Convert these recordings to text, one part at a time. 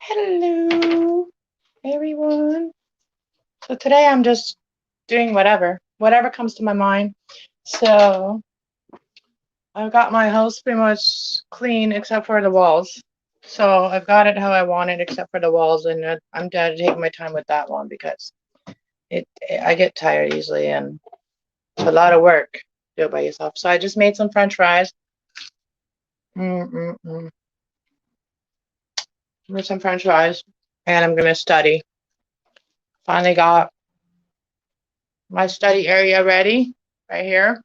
Hello, everyone. So today I'm just doing whatever comes to my mind. So I've got my house pretty much clean except for the walls. So I've got it how I want it except for the walls, and I'm taking my time with that one because I get tired easily and it's a lot of work to do it by yourself. So I just made some French fries. Made some French fries, and I'm gonna study. Finally got my study area ready right here.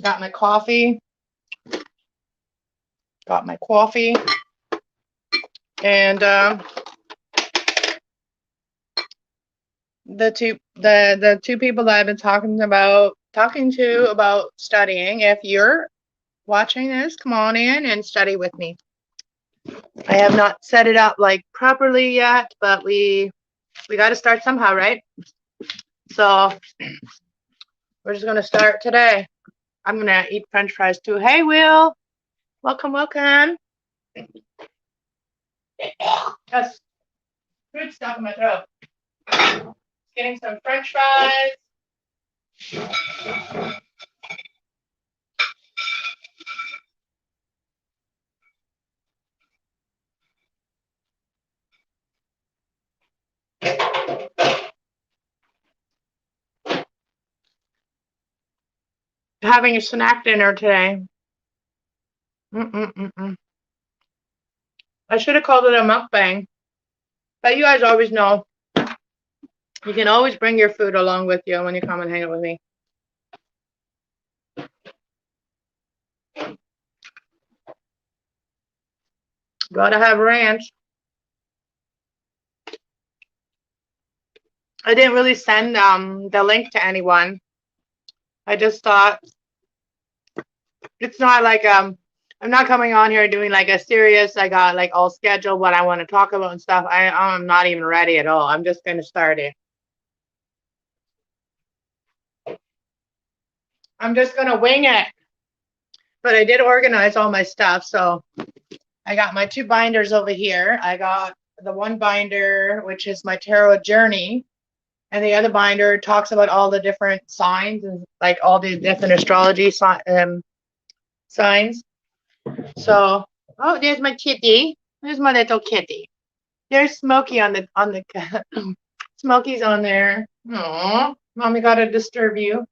Got my coffee. And the two people that I've been talking to about studying. If you're watching this, come on in and study with me. I have not set it up like properly yet, but we got to start somehow, right? So we're just gonna start today. I'm gonna eat French fries too. Hey, Will, welcome. That's fruit stuck in my throat. Getting some French fries. Having a snack dinner today. I should have called it a mukbang. But you guys always know you can always bring your food along with you when you come and hang out with me. Gotta have ranch. I didn't really send the link to anyone. I just thought it's not like I'm not coming on here doing like a serious, I got like all scheduled what I want to talk about and stuff. I'm not even ready at all. I'm just gonna start it. I'm just gonna wing it. But I did organize all my stuff, so I got my two binders over here. I got the one binder, which is my tarot journey, and the other binder talks about all the different signs and like all the different astrology signs. So, oh, there's my kitty. There's my little kitty. There's Smokey on the Smokey's on there. Aww, mommy gotta disturb you.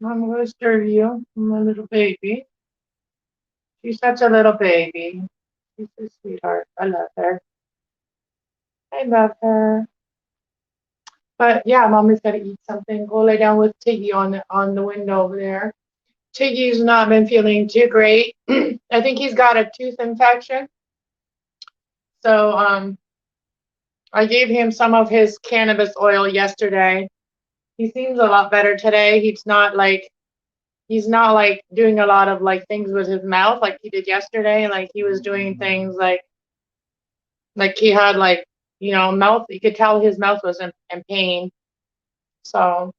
Mom will disturb you, my little baby. She's such a little baby. She's a sweetheart. I love her. I love her. But yeah, mommy's got to eat something. Go lay down with Tiggy on the window over there. Tiggy's not been feeling too great. I think he's got a tooth infection. So I gave him some of his cannabis oil yesterday. He seems a lot better today. He's not like doing a lot of like things with his mouth like he did yesterday. Like he was doing things like he had like, mouth, you could tell his mouth was in pain. So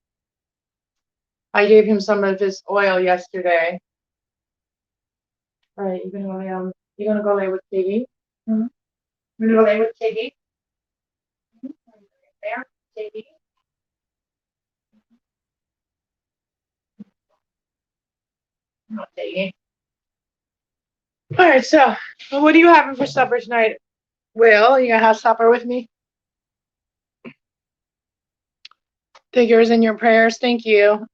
I gave him some of his oil yesterday. All right, you're gonna go lay with Tiggy. Mm-hmm. You're gonna go lay with Tiggy. There, Tiggy. Not Tiggy. All right, so what are you having for supper tonight? Will, you gonna have supper with me? Figures in your prayers, thank you.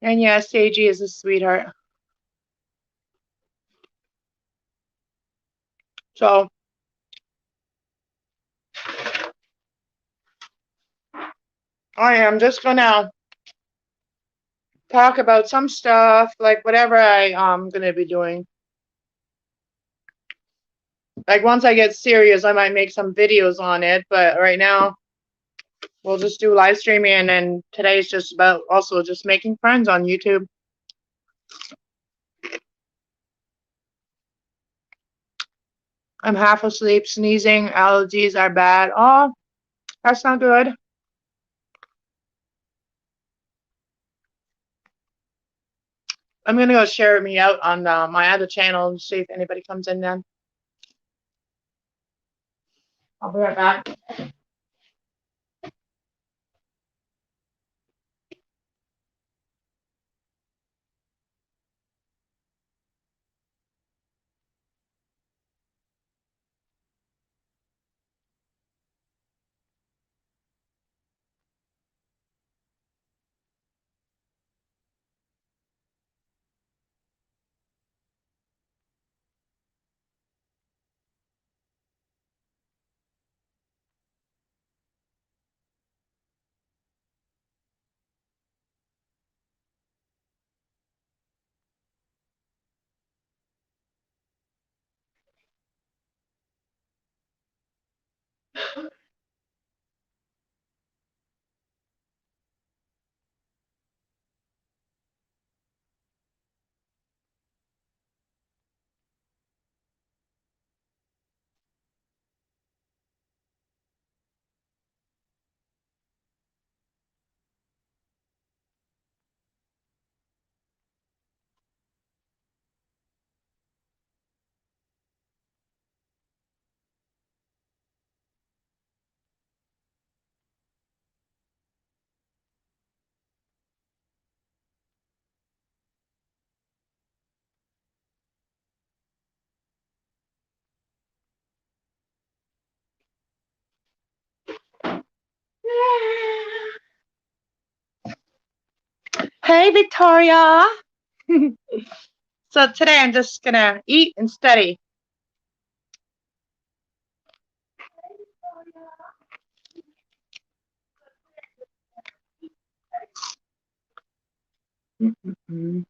And yes, Seiji is a sweetheart. So I am just gonna talk about some stuff, like whatever I'm gonna be doing. Like once I get serious, I might make some videos on it, but right now we'll just do live streaming, and then today's just about also just making friends on YouTube. I'm half asleep, sneezing, allergies are bad. Oh, that's not good. I'm gonna go share me out on my other channel and see if anybody comes in then. I'll be right back. Hey, Victoria. So today I'm just gonna eat and study. Mm-mm-mm.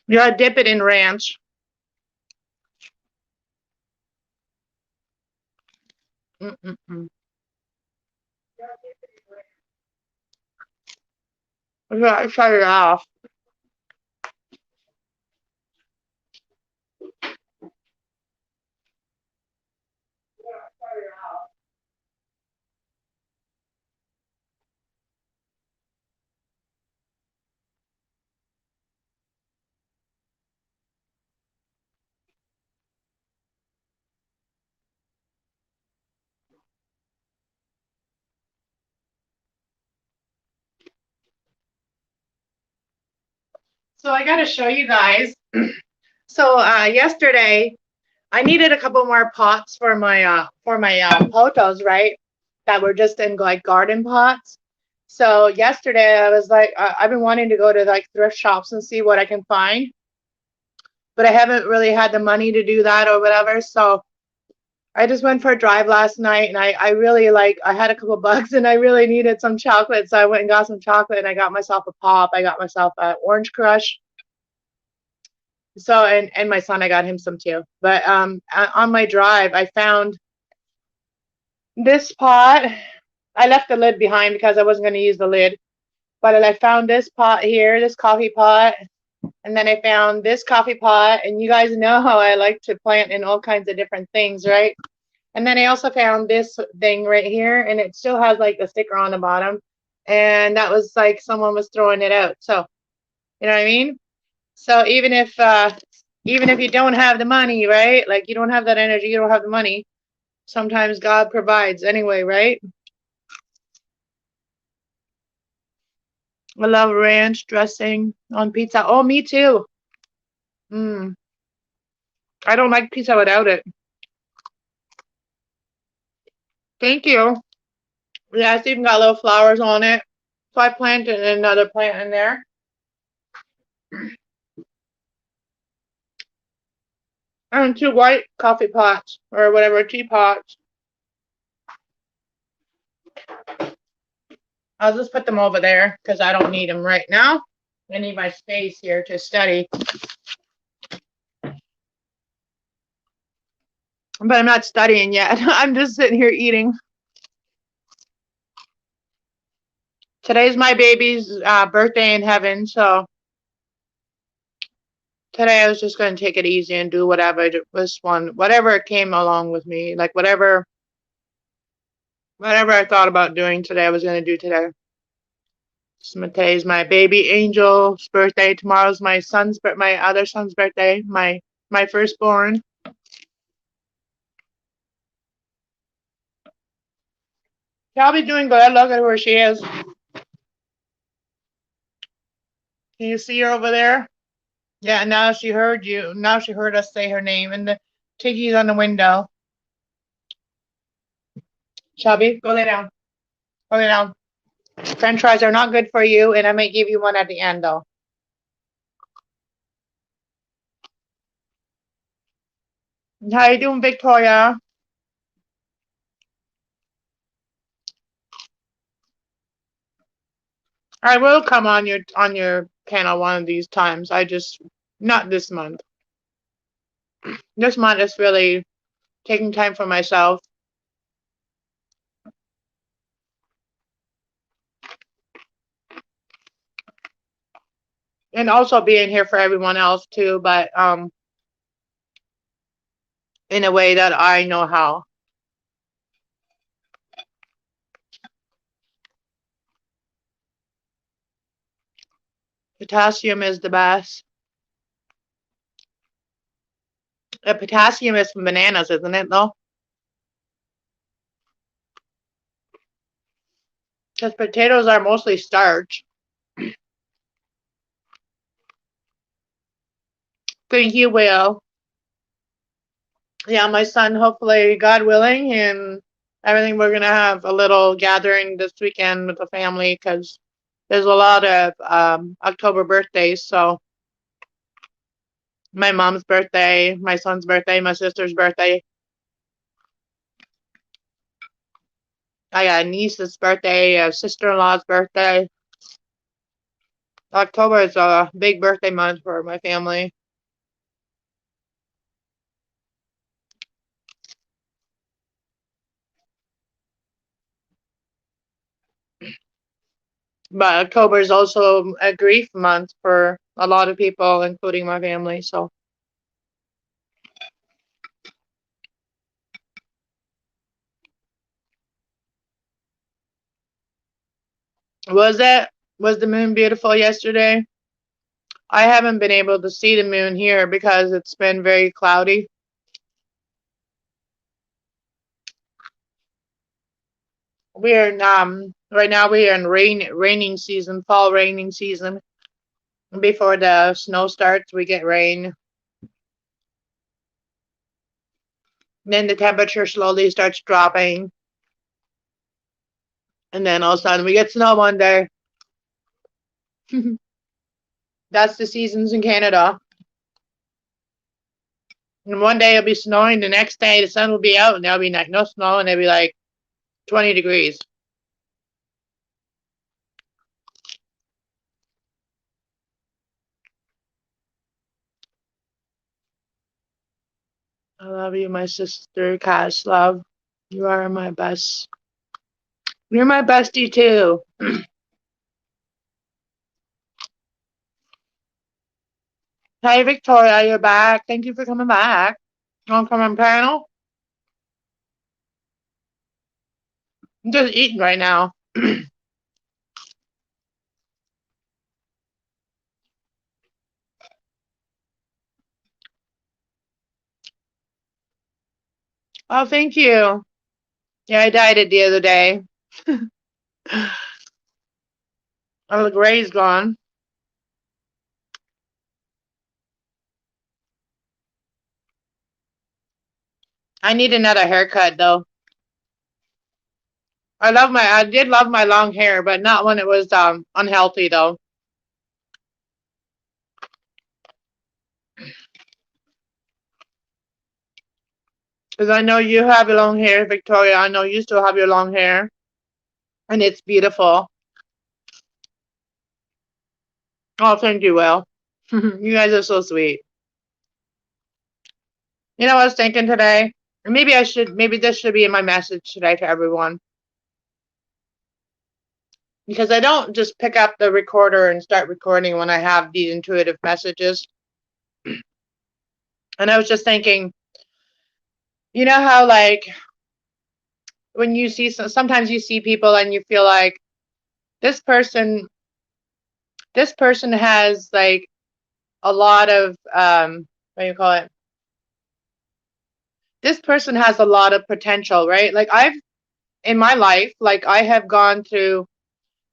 You gotta dip it in ranch. Mm-mm-mm. I gotta shut it off. So I gotta show you guys. So yesterday I needed a couple more pots for my potos, right? That were just in like garden pots. So yesterday I was like, I've been wanting to go to like thrift shops and see what I can find, but I haven't really had the money to do that or whatever. So I just went for a drive last night, and I really like, I had a couple bucks and I really needed some chocolate, so I went and got some chocolate and I got myself a pop. I got myself an orange crush. So and my son, I got him some too. But on my drive I found this pot. I left the lid behind because I wasn't going to use the lid. But I found this pot here, this coffee pot, and then I found this coffee pot, and you guys know how I like to plant in all kinds of different things, right? And then I also found this thing right here, and it still has like a sticker on the bottom. And that was like someone was throwing it out. So, you know what I mean? So even if you don't have the money, right? Like you don't have that energy, you don't have the money. Sometimes God provides anyway, right? I love ranch dressing on pizza. Oh, me too. Mm. I don't like pizza without it. Thank you. Yeah, it's even got little flowers on it. So I planted another plant in there. And two white coffee pots or whatever, teapots. I'll just put them over there because I don't need them right now. I need my space here to study. But I'm not studying yet. I'm just sitting here eating. Today's my baby's birthday in heaven, so today I was just going to take it easy and do whatever whatever came along with me, like whatever I thought about doing today, I was going to do today. Today's my baby Angel's birthday. Tomorrow's my other son's birthday. My firstborn. Probably doing good. Look at where she is. Can you see her over there? Yeah, now she heard you. Now she heard us say her name. And the Tiggy's on the window. Shelby, go lay down. Go lay down. French fries are not good for you, and I might give you one at the end, though. How you doing, Victoria? I will come on your panel one of these times. Not this month. This month is really taking time for myself. And also being here for everyone else too, but in a way that I know how. Potassium is the best. Potassium is from bananas, isn't it, though? Because potatoes are mostly starch. Thank you, Will. Yeah, my son, hopefully, God willing, and everything, we're going to have a little gathering this weekend with the family because there's a lot of October birthdays. So my mom's birthday, my son's birthday, my sister's birthday. I got a niece's birthday, a sister-in-law's birthday. October is a big birthday month for my family. But October is also a grief month for a lot of people, including my family. So was the moon beautiful yesterday? I haven't been able to see the moon here because it's been very cloudy. We're in right now we are in raining season, fall raining season. Before the snow starts, we get rain. Then the temperature slowly starts dropping. And then all of a sudden we get snow one day. That's the seasons in Canada. And one day it'll be snowing, the next day the sun will be out and there'll be like no snow and it'll be like 20 degrees. I love you, my sister, Cass. Love. You are my best. You're my bestie too. Hey, Victoria, you're back. Thank you for coming back. You want to come on panel? I'm just eating right now. Oh, thank you. Yeah, I dyed it the other day. Oh, the gray's gone. I need another haircut though. I did love my long hair, but not when it was unhealthy though. Because I know you have your long hair, Victoria. I know you still have your long hair. And it's beautiful. Oh, thank you, Will. You guys are so sweet. You know what I was thinking today? Maybe this should be in my message today to everyone. Because I don't just pick up the recorder and start recording when I have these intuitive messages. And I was just thinking, you know how like when you see sometimes you see people and you feel like this person this person has like a lot of what do you call it? This person has a lot of potential, right? Like I've in my life, like I have gone through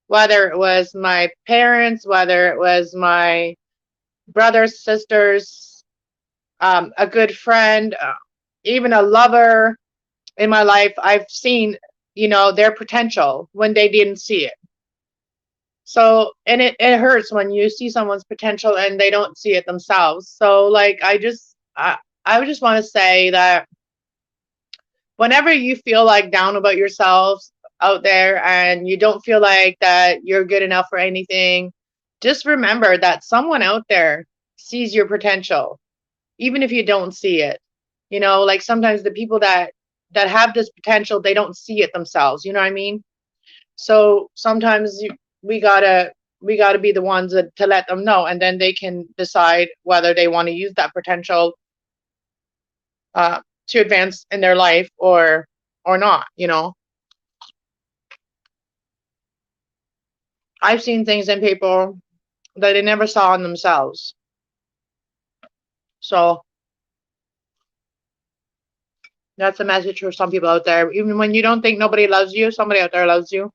whether it was my parents, whether it was my brothers, sisters, a good friend, even a lover in my life, I've seen, their potential when they didn't see it. So, and it hurts when you see someone's potential and they don't see it themselves. So, like, I would just want to say that whenever you feel like down about yourself out there and you don't feel like that you're good enough for anything, just remember that someone out there sees your potential, even if you don't see it. Like sometimes the people that have this potential, they don't see it themselves. You know what I mean? So sometimes we gotta we gotta be the ones to let them know, and then they can decide whether they want to use that potential uh, to advance in their life or not. I've seen things in people that they never saw in themselves. So that's a message for some people out there. Even when you don't think nobody loves you, somebody out there loves you.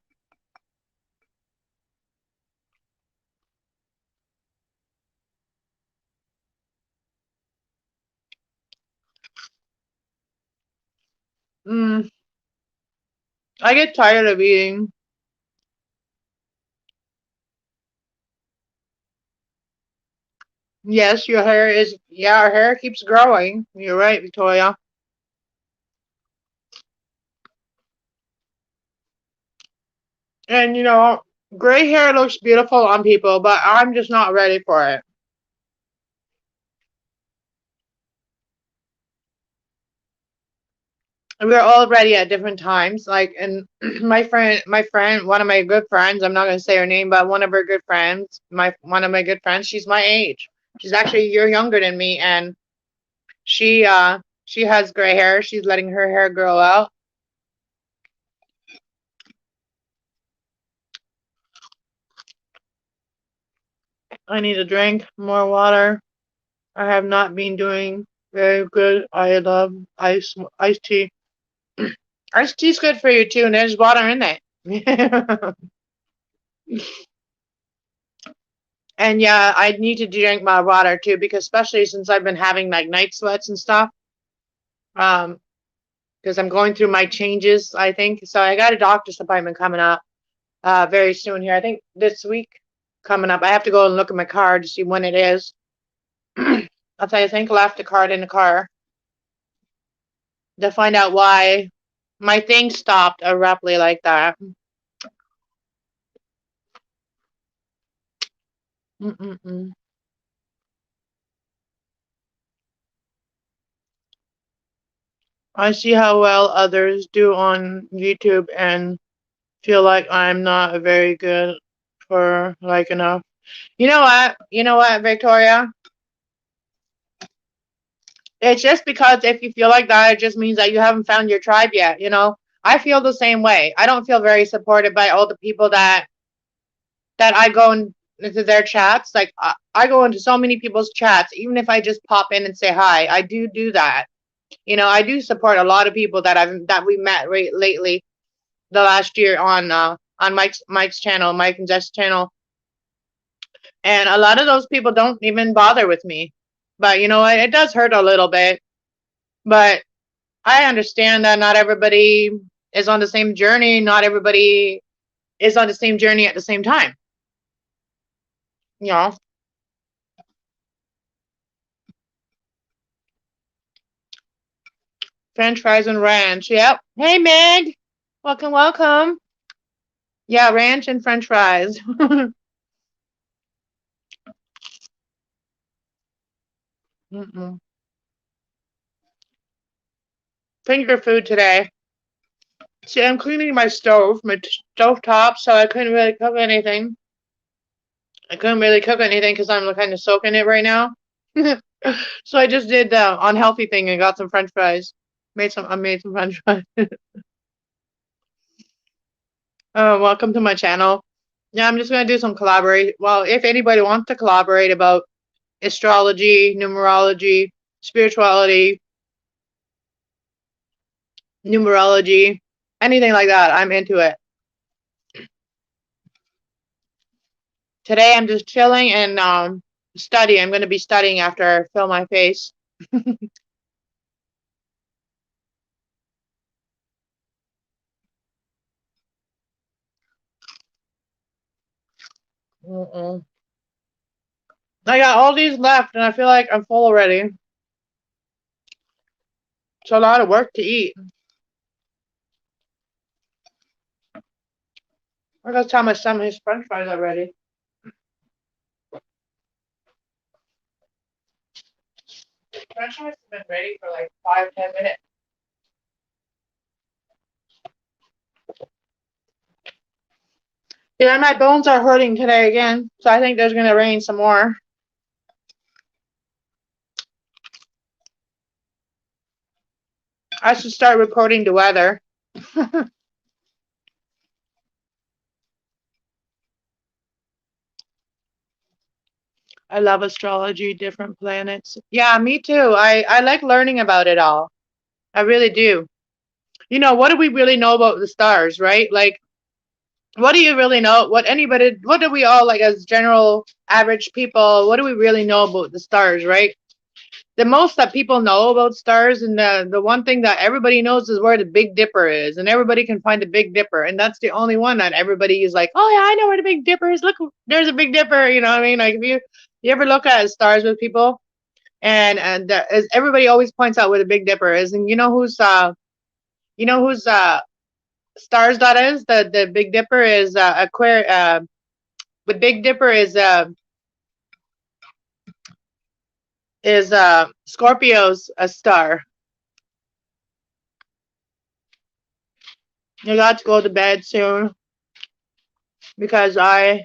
Mm, I get tired of eating. Yes, our hair keeps growing. You're right, Victoria. And gray hair looks beautiful on people, but I'm just not ready for it. We're all ready at different times. Like, and my friend, one of my good friends, I'm not gonna say her name, but one of her good friends, my one of my good friends, she's my age. She's actually a year younger than me, and she has gray hair. She's letting her hair grow out. I need to drink more water. I have not been doing very good. I love iced tea. Iced tea's good for you too, and there's water in it. And yeah, I need to drink my water too, because especially since I've been having like night sweats and stuff. Um, because I'm going through my changes, I think. So I got a doctor's appointment coming up very soon here. I think this week coming up. I have to go and look at my card to see when it is. I'll tell you, I think I left the card in the car to find out why my thing stopped abruptly like that. Mm-mm-mm. I see how well others do on YouTube and feel like I'm not very good for like enough. You know what? You know what, Victoria? It's just because if you feel like that, it just means that you haven't found your tribe yet. I feel the same way. I don't feel very supported by all the people that I go into their chats. Like I go into so many people's chats, even if I just pop in and say hi. I do that. I do support a lot of people that we met lately, the last year on Mike's channel, Mike and Jess' channel, and a lot of those people don't even bother with me. But you know what? It does hurt a little bit. But I understand that not everybody is on the same journey. Not everybody is on the same journey at the same time. You know, French fries and ranch. Yep. Hey, Meg. Welcome, welcome. Yeah, ranch and French fries. Mm-mm. Finger food today. See, I'm cleaning my stove top, so I couldn't really cook anything. I couldn't really cook anything because I'm kind of soaking it right now. So I just did the unhealthy thing and got some French fries. I made some French fries. Oh, welcome to my channel. Yeah, I'm just gonna do some collaborate. Well, if anybody wants to collaborate about astrology, numerology, spirituality, numerology, anything like that, I'm into it. Today I'm just chilling and studying. I'm gonna be studying after I fill my face. Mm-mm. I got all these left, and I feel like I'm full already. It's a lot of work to eat. I gotta tell my son his French fries are ready. French fries have been ready for like 5, 10 minutes. Yeah, my bones are hurting today again, so I think there's gonna rain some more. I should start reporting the weather. I love astrology, different planets. Yeah, me too. I like learning about it all. I really do. What do we really know about the stars, right? Like, what do you really know? What do we all, like, as general average people, what do we really know about the stars, right? The most that people know about stars, and the one thing that everybody knows is where the Big Dipper is, and everybody can find the Big Dipper, and that's the only one that everybody is like, oh yeah, I know where the Big Dipper is. Look, there's a Big Dipper. You know what I mean? Like, if you ever look at stars with people, and everybody always points out where the Big Dipper is, and you know whose stars that is. The Big Dipper is the Big Dipper is Scorpio's a star. I got to go to bed soon because I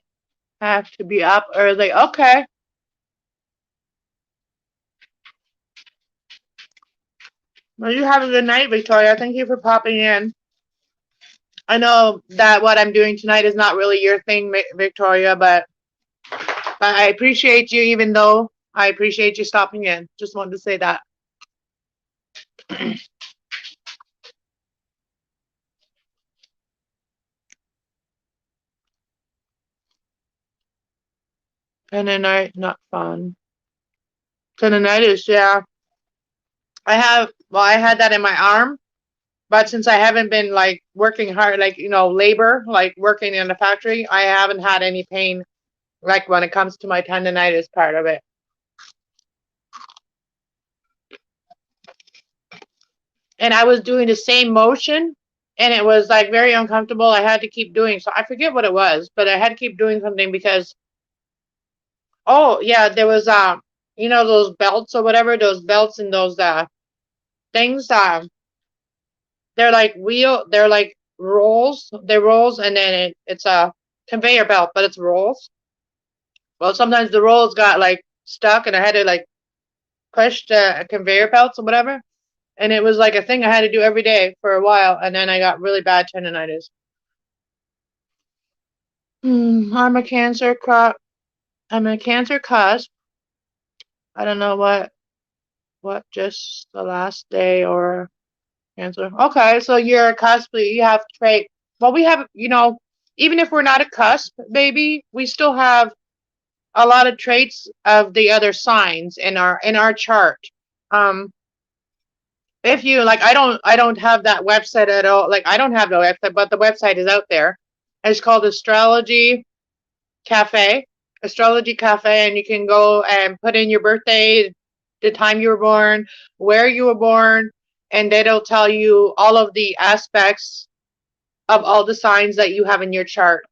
have to be up early. Okay. Well, you have a good night, Victoria. Thank you for popping in. I know that what I'm doing tonight is not really your thing, Victoria, but I appreciate you, even though I appreciate you stopping in. Just wanted to say that. And the night, not fun. Tendonitis, yeah. I had that in my arm, but since I haven't been like working hard, like, labor, like working in a factory, I haven't had any pain, like when it comes to my tendonitis part of it. And I was doing the same motion, and it was like very uncomfortable. I had to keep doing, so I forget what it was, but I had to keep doing something because, oh yeah, there was those belts or whatever, those belts and those things, they're like rolls. They're rolls, and then it's a conveyor belt, but it's rolls. Well, sometimes the rolls got like stuck, and I had to like push the conveyor belts or whatever. And it was like a thing I had to do every day for a while, and then I got really bad tendonitis. I'm a cancer crop. I'm a cancer cusp. I don't know what just the last day or cancer. Okay, so you're a cusp. You have trait. Well, we have, even if we're not a cusp, baby, we still have a lot of traits of the other signs in our chart. Um, if you like, I don't have that website at all. Like, I don't have the website, but the website is out there. It's called Cafe, Astrology Cafe, and you can go and put in your birthday, the time you were born, where you were born, and it'll tell you all of the aspects of all the signs that you have in your chart.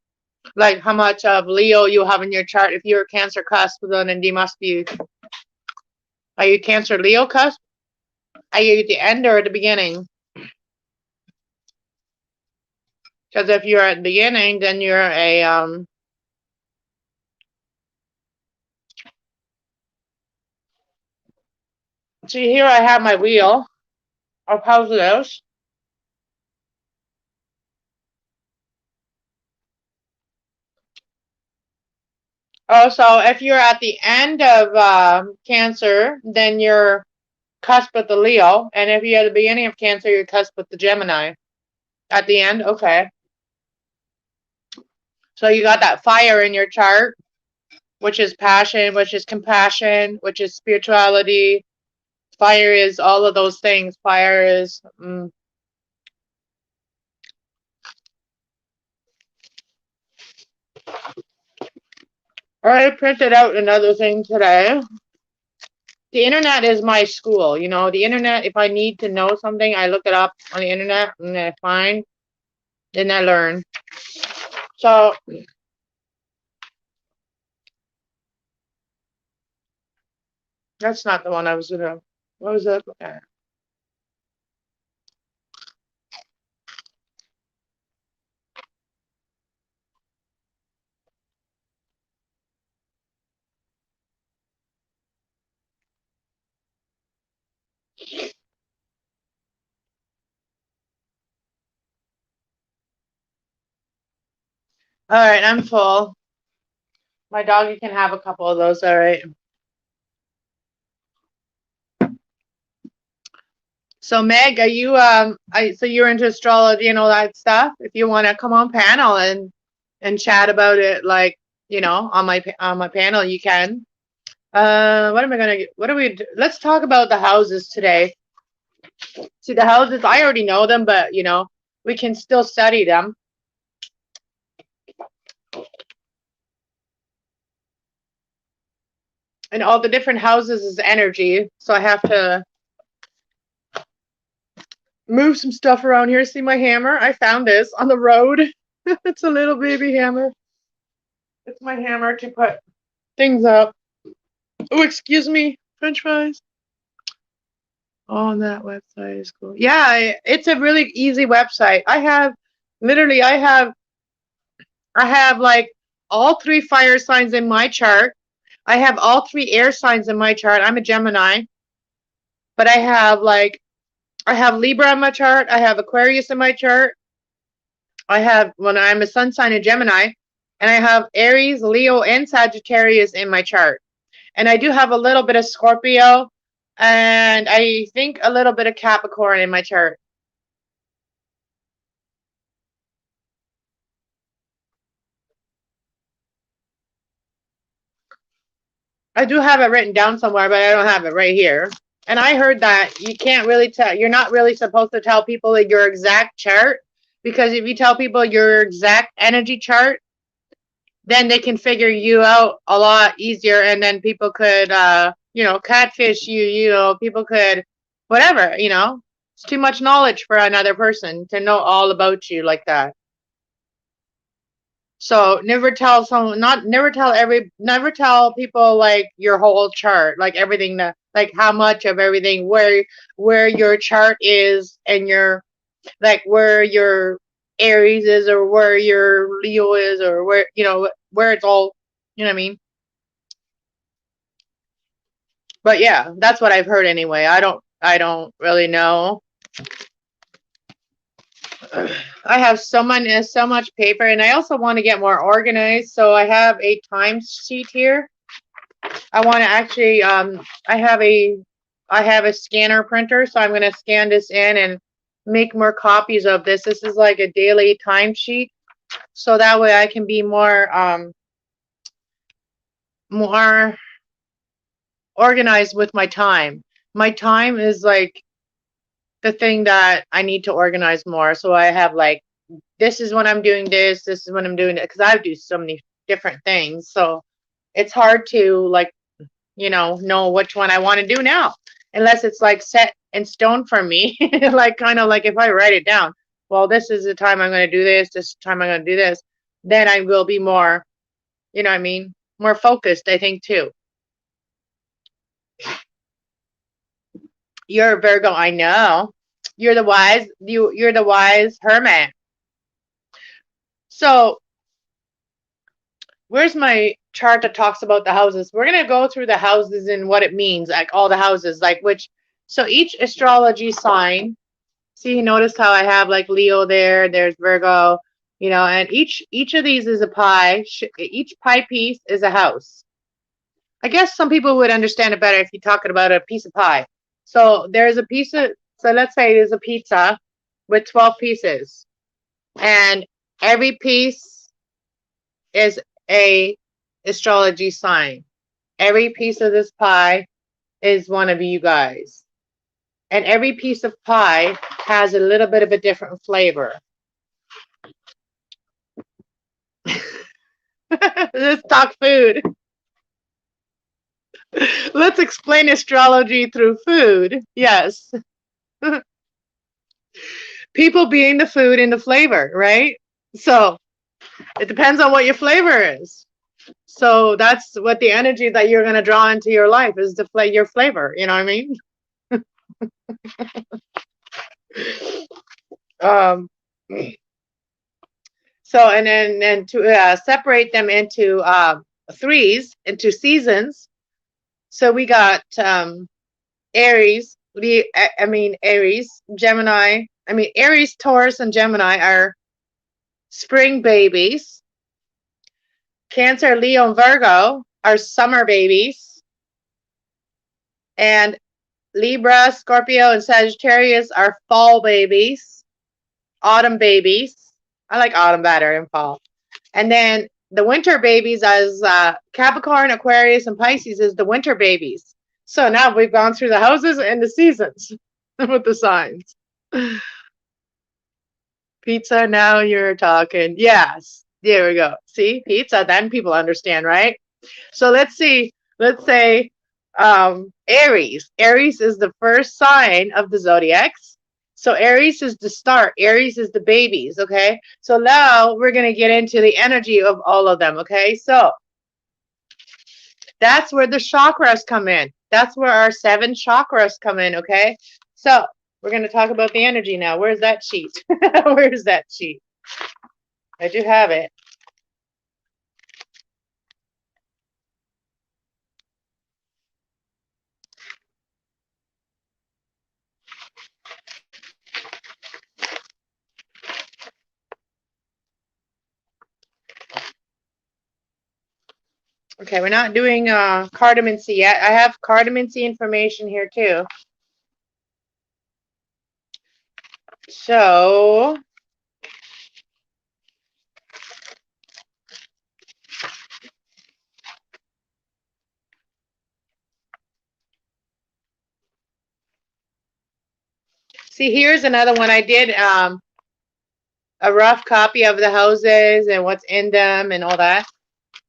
Like how much of Leo you have in your chart. If you're a Cancer cusp, then you must be. Are you Cancer Leo cusp? Are you at the end or at the beginning? Because if you're at the beginning, then you're a See, here I have my wheel of houses. Oh, so if you're at the end of Cancer, then you're cusp with the Leo, and if you're at the beginning of Cancer, you're cusp with the Gemini. At the end, okay. So you got that fire in your chart, which is passion, which is compassion, which is spirituality. Fire is all of those things. Fire is. I printed out another thing today. The internet is my school. You know, the internet, if I need to know something, I look it up on the internet and I find, then I learn. So, that's not the one I was going to. What was that? All right, I'm full. My doggy can have a couple of those. All right. So Meg, are you so you're into astrology and all that stuff? If you want to come on panel and chat about it, like, you know, on my panel, you can. What am I gonna get? What do we do? Let's talk about the houses today. See, the houses, I already know them, but you know, we can still study them. And all the different houses is energy, so I have to move some stuff around here. See my hammer? I found this on the road. It's a little baby hammer. It's my hammer to put things up. Oh, excuse me, French fries. Oh, that website is cool. Yeah, it's a really easy website. Literally, I have like all 3 fire signs in my chart. I have all 3 air signs in my chart. I'm a Gemini, but I have Libra in my chart. I have Aquarius in my chart. I'm a sun sign in Gemini, and I have Aries, Leo, and Sagittarius in my chart. And I do have a little bit of Scorpio, and I think a little bit of Capricorn in my chart. I do have it written down somewhere, but I don't have it right here. And I heard that you can't really tell, you're not really supposed to tell people like your exact chart, because if you tell people your exact energy chart, then they can figure you out a lot easier, and then people could, you know, catfish you, you know, people could, whatever, you know. It's too much knowledge for another person to know all about you like that. So never tell someone, never tell people like your whole chart, like everything that, like how much of everything, where your chart is, and your, like where your Aries is, or where your Leo is, or where, you know, where it's all, you know what I mean? But yeah, that's what I've heard anyway. I don't really know. I have so much paper, and I also want to get more organized. So I have a time sheet here. I want to actually, I have a scanner printer, so I'm going to scan this in and make more copies of this. This is like a daily timesheet, so that way I can be more organized with my time. My time is like the thing that I need to organize more. So I have like, this is when I'm doing this is when I'm doing it, because I do so many different things. So it's hard to like, you know which one I want to do now, unless it's like set in stone for me. Like kind of like if I write it down, well, this is the time I'm going to do this, this time I'm going to do this, then I will be more, you know what I mean, more focused, I think, too. You're a Virgo, I know. You're the wise hermit. So where's my chart that talks about the houses? We're going to go through the houses and what it means, like all the houses, like which, so each astrology sign, see, notice how I have like Leo there, there's Virgo, You know, and each of these is a pie. Each pie piece is a house. I guess some people would understand it better if you're talking about a piece of pie. So there's a piece of, so let's say there's a pizza with 12 pieces, and every piece is a astrology sign. Every piece of this pie is one of you guys. And every piece of pie has a little bit of a different flavor. Let's talk food. Let's explain astrology through food. Yes. People being the food and the flavor, right? So it depends on what your flavor is. So that's what the energy that you're going to draw into your life is your flavor. You know what I mean? Um, so, and then to separate them into threes, into seasons. So we got Aries. Aries, Gemini. Aries, Taurus, and Gemini are spring babies. Cancer, Leo, and Virgo are summer babies. And Libra, Scorpio, and Sagittarius are fall babies. Autumn babies. I like autumn better than fall. And then the winter babies as Capricorn, Aquarius, and Pisces is the winter babies. So now we've gone through the houses and the seasons with the signs. Pizza, now you're talking. Yes, there we go. See, pizza, then people understand, right? So let's see. Let's say Aries. Aries is the first sign of the zodiacs. So Aries is the start. Aries is the babies, okay? So now we're going to get into the energy of all of them, okay? So that's where the chakras come in. That's where our 7 chakras come in, okay? So we're going to talk about the energy now. Where's that sheet? Where's that sheet? I do have it. Okay, we're not doing cardamancy yet. I have cardamancy information here too. So see, here's another one. I did a rough copy of the houses and what's in them and all that,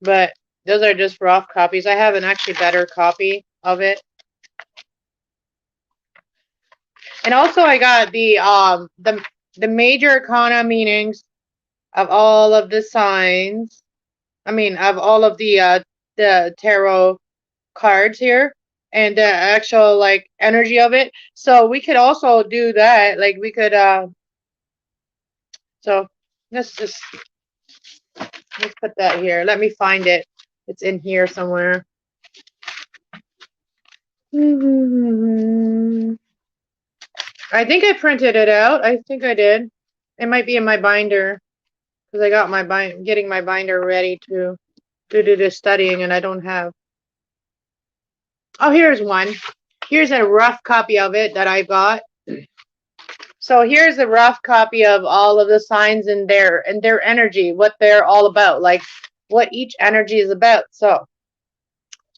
but those are just rough copies. I have an actually better copy of it. And also I got the major arcana meanings of all of the signs. Of all of the tarot cards here and the actual like energy of it. So we could also do that. Like we could so let's put that here. Let me find it. It's in here somewhere. I think I printed it out. I think I did. It might be in my binder because I got getting my binder ready to do this studying, and I don't have. Oh, here's one. Here's a rough copy of it that I got. So here's a rough copy of all of the signs and their energy, what they're all about, like what each energy is about. So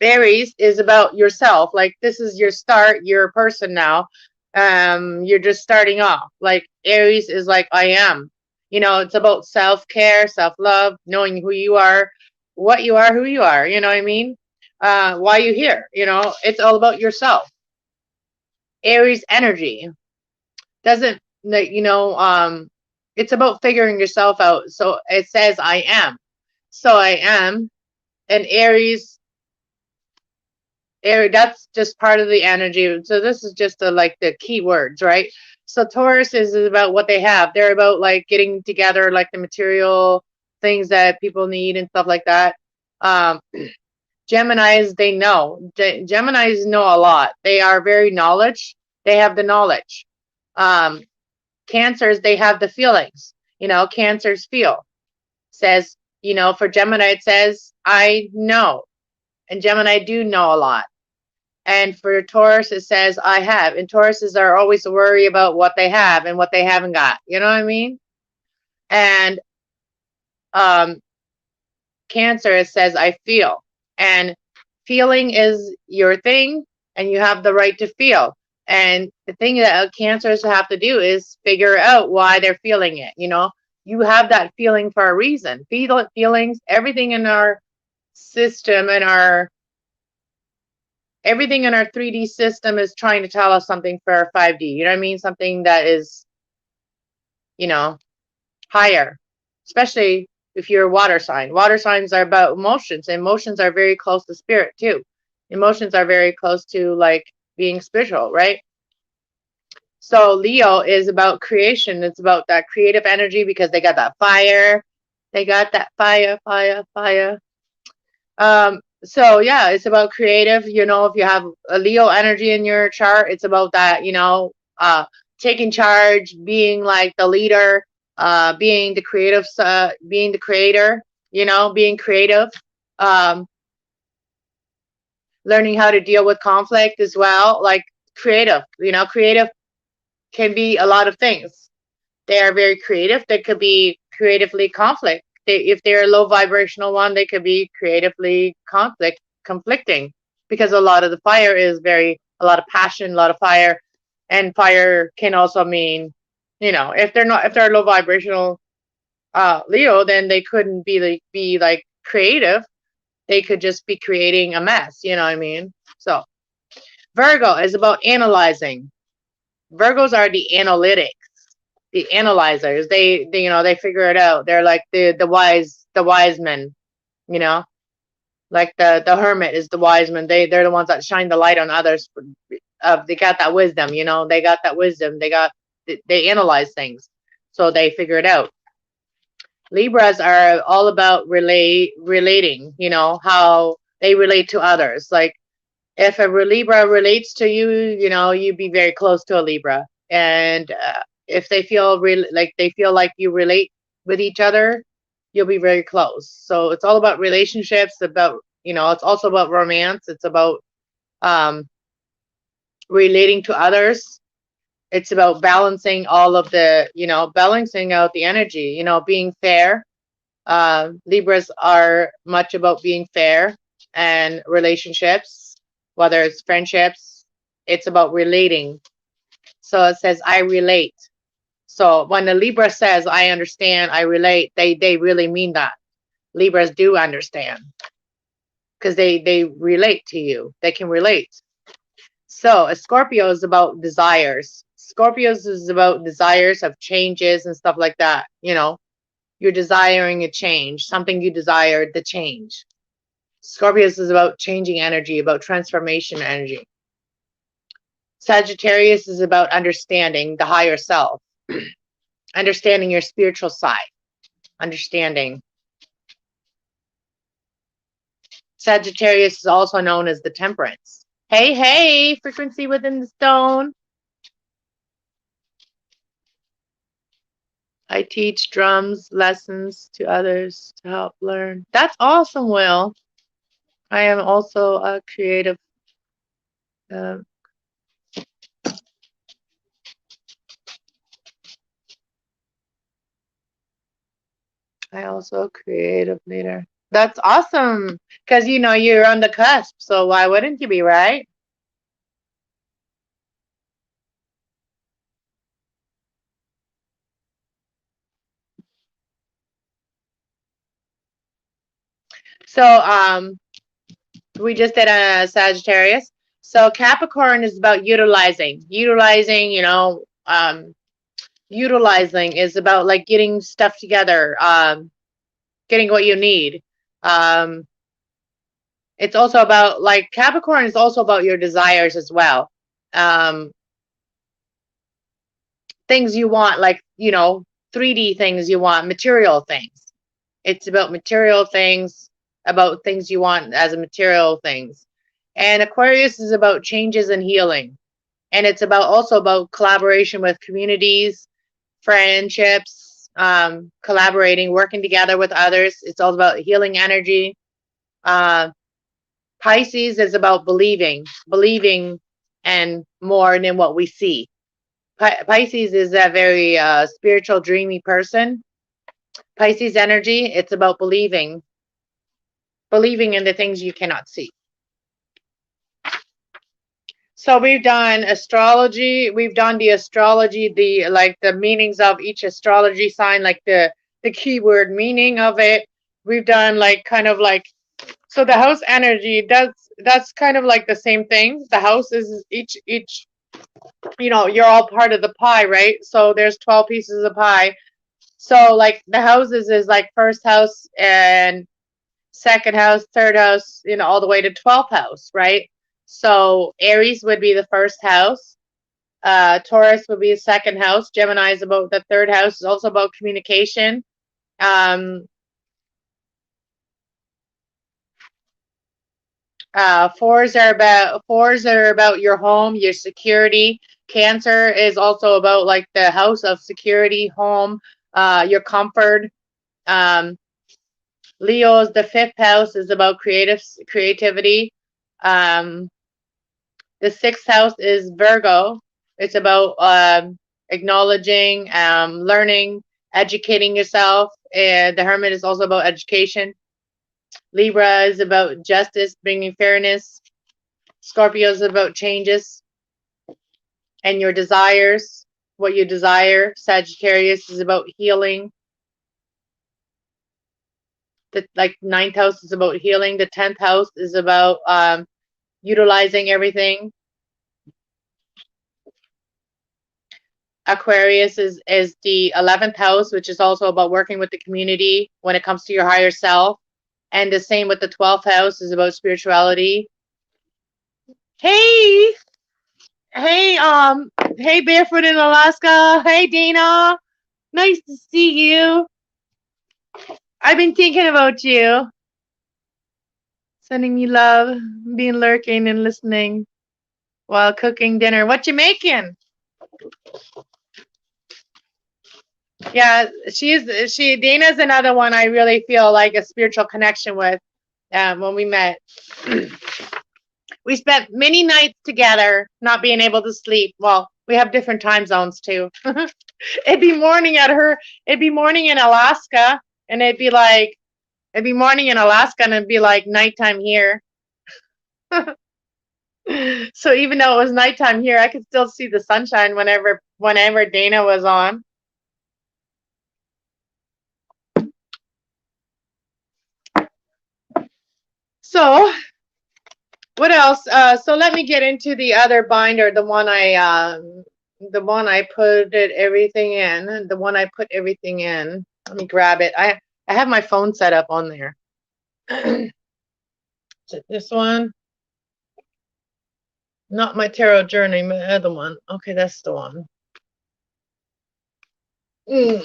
Aries is about yourself. Like this is your start. You're a person now. You're just starting off. Like Aries is like I am. You know, it's about self-care, self-love, knowing who you are, what you are, who you are. You know what I mean? Why you here? You know, it's all about yourself. Aries energy doesn't, it's about figuring yourself out. So it says I am. So I am. And Aries, that's just part of the energy. So this is just like the key words, right? So Taurus is about what they have. They're about like getting together, like the material things that people need and stuff like that. Geminis, they know. Geminis know a lot. They are very knowledge. They have the knowledge. Cancers, they have the feelings. Cancers feel. Says, for Gemini, it says, I know. And Gemini do know a lot. And for Taurus, it says, I have. And Tauruses are always worried about what they have and what they haven't got. You know what I mean? And Cancer, it says, I feel. And feeling is your thing, and you have the right to feel. And the thing that Cancers have to do is figure out why they're feeling it. You have that feeling for a reason. Feelings, everything in our system and everything in our 3D system is trying to tell us something for our 5D. You know what I mean? Something that is, higher, especially if you're a water sign. Water signs are about emotions. Emotions are very close to spirit too. Emotions are very close to like being spiritual, right? So Leo is about creation. It's about that creative energy because they got that fire. They got that fire, fire, fire. So yeah, it's about creative. If you have a Leo energy in your chart, it's about that, taking charge, being like the leader, being the creative, being the creator, being creative, um, learning how to deal with conflict as well. Like creative, creative can be a lot of things. They are very creative. They could be creatively conflict. If they're a low vibrational one, they could be creatively conflicting, because a lot of the fire is a lot of passion, a lot of fire. And fire can also mean, if they're low vibrational Leo, then they couldn't be like creative. They could just be creating a mess, you know what I mean? So Virgo is about analyzing. Virgos are the analytics, the analyzers. They figure it out. They're like the wise men, like the hermit is the wise man. They're the ones that shine the light on others. They got that wisdom, they got that wisdom. They analyze things, so they figure it out. Libras are all about relating, how they relate to others. Like if a Libra relates to you, you'd be very close to a Libra. And if they feel like you relate with each other, you'll be very close. So it's all about relationships, it's also about romance. It's about relating to others. It's about balancing all of the, balancing out the energy, being fair. Libras are much about being fair, and relationships, whether it's friendships, it's about relating. So it says, I relate. So when the Libra says, I understand, I relate, they really mean that. Libras do understand because they relate to you. They can relate. So a Scorpio is about desires. Scorpios is about desires of changes and stuff like that. You're desiring a change, something you desired, the change. Scorpius is about changing energy, about transformation energy. Sagittarius is about understanding the higher self, understanding your spiritual side, understanding. Sagittarius is also known as the temperance. Hey, hey, frequency within the stone. I teach drums lessons to others to help learn. That's awesome, Will. I am also a creative. I also a creative leader. That's awesome. Because, you're on the cusp. So why wouldn't you be, right? So, we just did a Sagittarius. So Capricorn is about utilizing, utilizing is about like getting stuff together, getting what you need. It's also about like Capricorn is also about your desires as well. Things you want, like, 3D things you want, material things. It's about material things, about things you want as a material things. And Aquarius is about changes and healing. And it's also about collaboration with communities, friendships, collaborating, working together with others. It's all about healing energy. Uh, Pisces is about believing and more than what we see. Pisces is a very spiritual, dreamy person. Pisces energy, it's about believing in the things you cannot see. So we've done astrology, we've done the astrology, the meanings of each astrology sign, like the keyword meaning of it. We've done like kind of like, so the house energy, that's kind of like the same thing. The house is each you're all part of the pie, right? So there's 12 pieces of pie. So like the houses is like first house and second house, third house, all the way to 12th house, right? So Aries would be the first house. Taurus would be the second house. Gemini is about the third house. Is also about communication. Fours are about your home, your security. Cancer is also about like the house of security, home, your comfort. Leo's the fifth house is about creativity. The sixth house is Virgo. It's about acknowledging, learning, educating yourself. And the Hermit is also about education. Libra is about justice, bringing fairness. Scorpio is about changes and your desires, what you desire. Sagittarius is about healing. The ninth house is about healing. The 10th house is about utilizing everything. Aquarius is the 11th house, which is also about working with the community when it comes to your higher self. And the same with the 12th house is about spirituality. Hey, hey, hey, Barefoot in Alaska. Hey, Dana. Nice to see you. I've been thinking about you. Sending you love, being lurking and listening while cooking dinner. What you making? Yeah, Dana's another one I really feel like a spiritual connection with. When we met, we spent many nights together, not being able to sleep. Well, we have different time zones too. It'd be morning in Alaska, and it'd be morning in Alaska, and it'd be like nighttime here. So even though it was nighttime here, I could still see the sunshine whenever Dana was on. So what else? So let me get into the other binder, the one I put everything in. The one I put everything in. Let me grab it. I have my phone set up on there. Is it this one? Not my tarot journey, my other one. Okay, that's the one. Okay.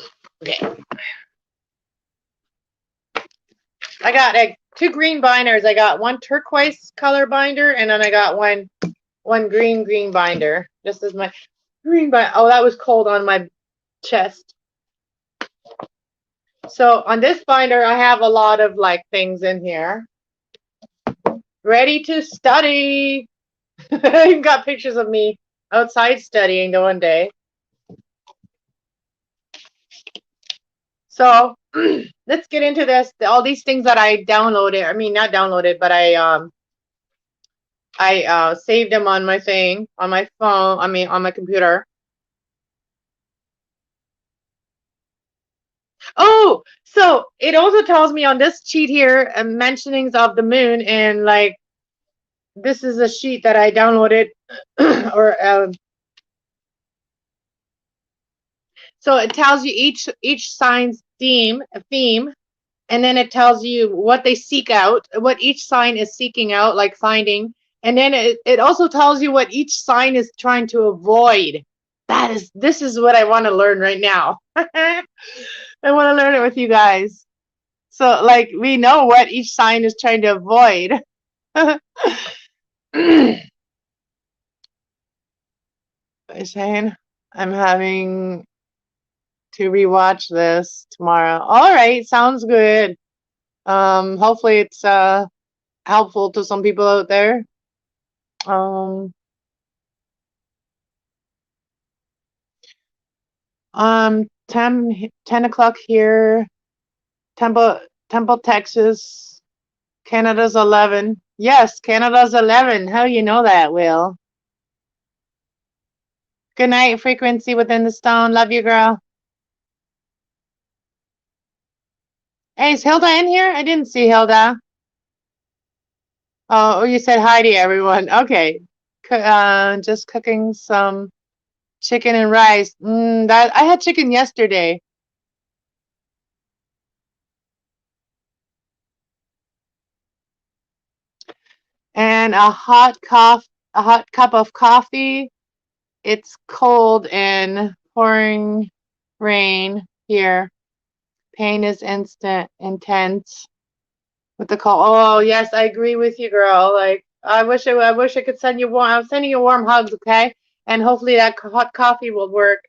I got two green binders. I got one turquoise color binder, and then I got one green binder. This is my green binder. Oh, that was cold on my chest. So on this binder, I have a lot of like things in here. Ready to study. You've got pictures of me outside studying the one day. So let's get into this. All these things that I downloaded. I mean, not downloaded, but I saved them on my thing, on my phone. I mean, on my computer. Oh, so it also tells me on this sheet here mentionings of the moon, and like this is a sheet that I downloaded or so it tells you each sign's theme, and then it tells you what they seek out, what each sign is seeking out, like finding, and then it also tells you what each sign is trying to avoid. This is what I want to learn right now. I want to learn it with you guys. So like we know what each sign is trying to avoid. Shane, I'm having to rewatch this tomorrow. All right, sounds good. Hopefully it's helpful to some people out there. Um, 10 o'clock here. Temple, Texas. Canada's 11. Yes, Canada's 11. How you know that, Will? Good night, Frequency Within the Stone. Love you, girl. Hey, is Hilda in here? I didn't see Hilda. Oh, you said hi to everyone. Okay. Just cooking some chicken and rice. That I had chicken yesterday. And a hot cup of coffee. It's cold and pouring rain here. Pain is instant, intense with the cold. Oh, yes, I agree with you, girl. Like I wish I could send you warm. I'm sending you warm hugs, okay? And hopefully that hot coffee will work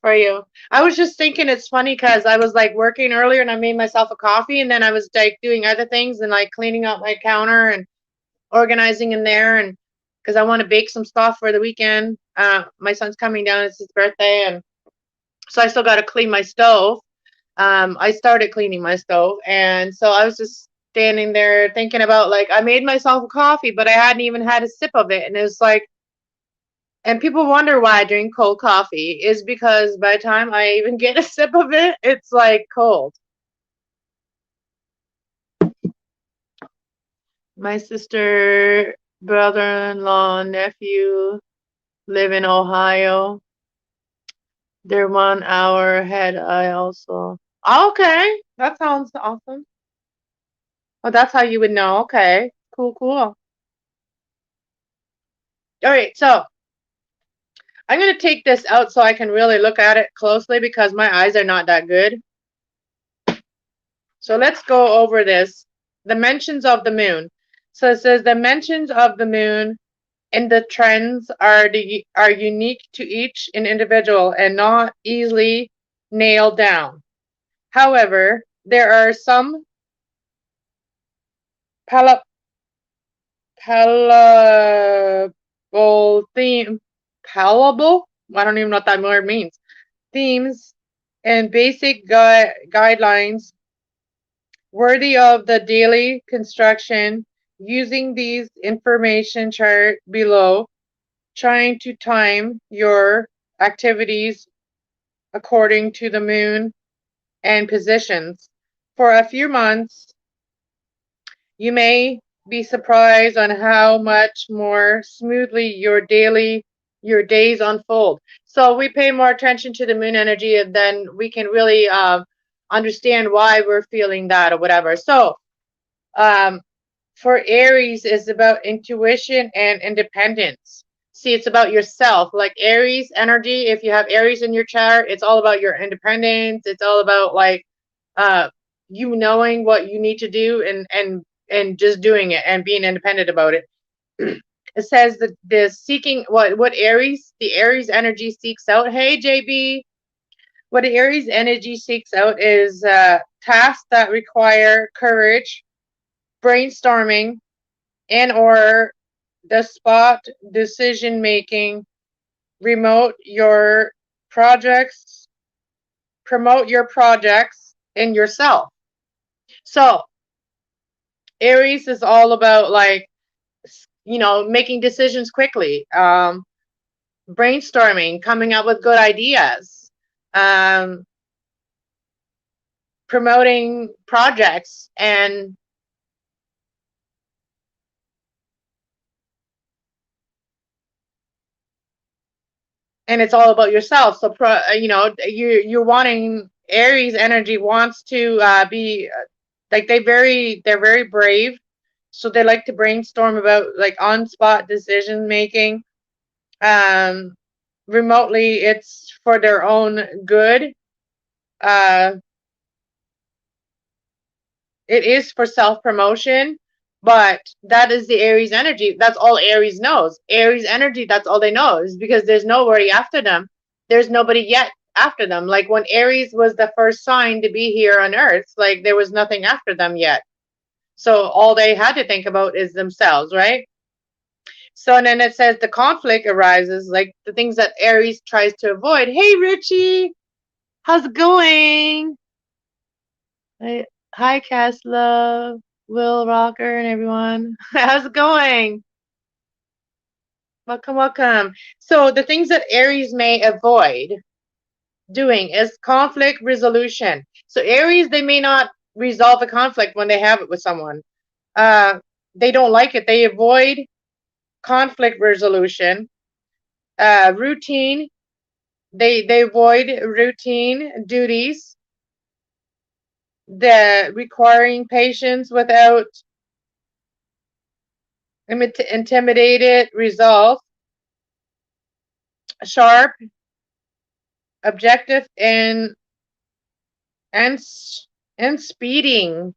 for you. I was just thinking it's funny because I was like working earlier and I made myself a coffee and then I was like doing other things and like cleaning up my counter and organizing in there and because I want to bake some stuff for the weekend. My son's coming down, it's his birthday, and so I still got to clean my stove. I started cleaning my stove, and so I was just standing there thinking about like I made myself a coffee, but I hadn't even had a sip of it, and it was like, and people wonder why I drink cold coffee is because by the time I even get a sip of it, it's like cold. My sister, brother-in-law, nephew live in Ohio. They're 1 hour ahead. I also. Okay, that sounds awesome. Oh, that's how you would know. Okay, cool, cool. All right, so I'm gonna take this out so I can really look at it closely because my eyes are not that good. So let's go over this. Dimensions of the moon. So it says dimensions of the moon and the trends are unique to each individual and not easily nailed down. However, there are some palatable theme palatable. I don't even know what that word means. Themes and basic guidelines worthy of the daily construction using these information chart below, trying to time your activities according to the moon and positions. For a few months, you may be surprised on how much more smoothly your days unfold. So we pay more attention to the moon energy, and then we can really understand why we're feeling that or whatever. So for Aries, is about intuition and independence. See, it's about yourself. Like Aries energy, if you have Aries in your chart, it's all about your independence. It's all about like you knowing what you need to do and just doing it and being independent about it. It says that the seeking what Aries, the Aries energy seeks out. Hey JB, what Aries energy seeks out is tasks that require courage, brainstorming, and or the spot decision making. Remote your projects, promote your projects in yourself. So Aries is all about like, you know, making decisions quickly, brainstorming, coming up with good ideas, promoting projects, and it's all about yourself. So you know, you're wanting, Aries energy wants to be like they're very brave, so they like to brainstorm about like on spot decision making. Remotely, it's for their own good. uh it is for self-promotion, but that is the Aries energy. That's all Aries knows. Aries energy, that's all they know, is because there's nobody after them. There's nobody yet after them. Like when Aries was the first sign to be here on Earth, like there was nothing after them yet. So all they had to think about is themselves, right? So and then it says the conflict arises, like the things that Aries tries to avoid. Hey, Richie, how's it going? Hi, Cass Love, Will Rocker, and everyone. How's it going? Welcome, welcome. So the things that Aries may avoid doing is conflict resolution. So Aries, they may not resolve a conflict when they have it with someone. They don't like it. They avoid conflict resolution. Routine. They avoid routine duties. The requiring patience without intimidated resolve. Sharp, objective, and and speeding.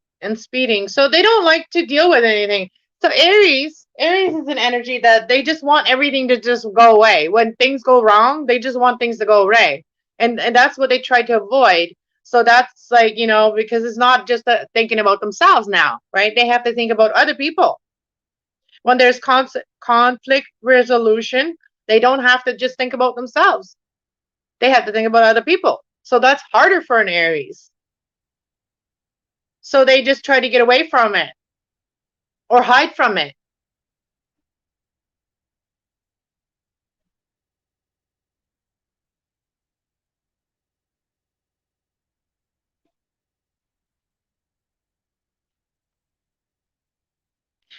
So they don't like to deal with anything. So Aries is an energy that they just want everything to just go away. When things go wrong, they just want things to go away, and that's what they try to avoid. So that's like, because it's not just thinking about themselves now, right? They have to think about other people. When there's conflict resolution, they don't have to just think about themselves. They have to think about other people. So that's harder for an Aries. So they just try to get away from it or hide from it.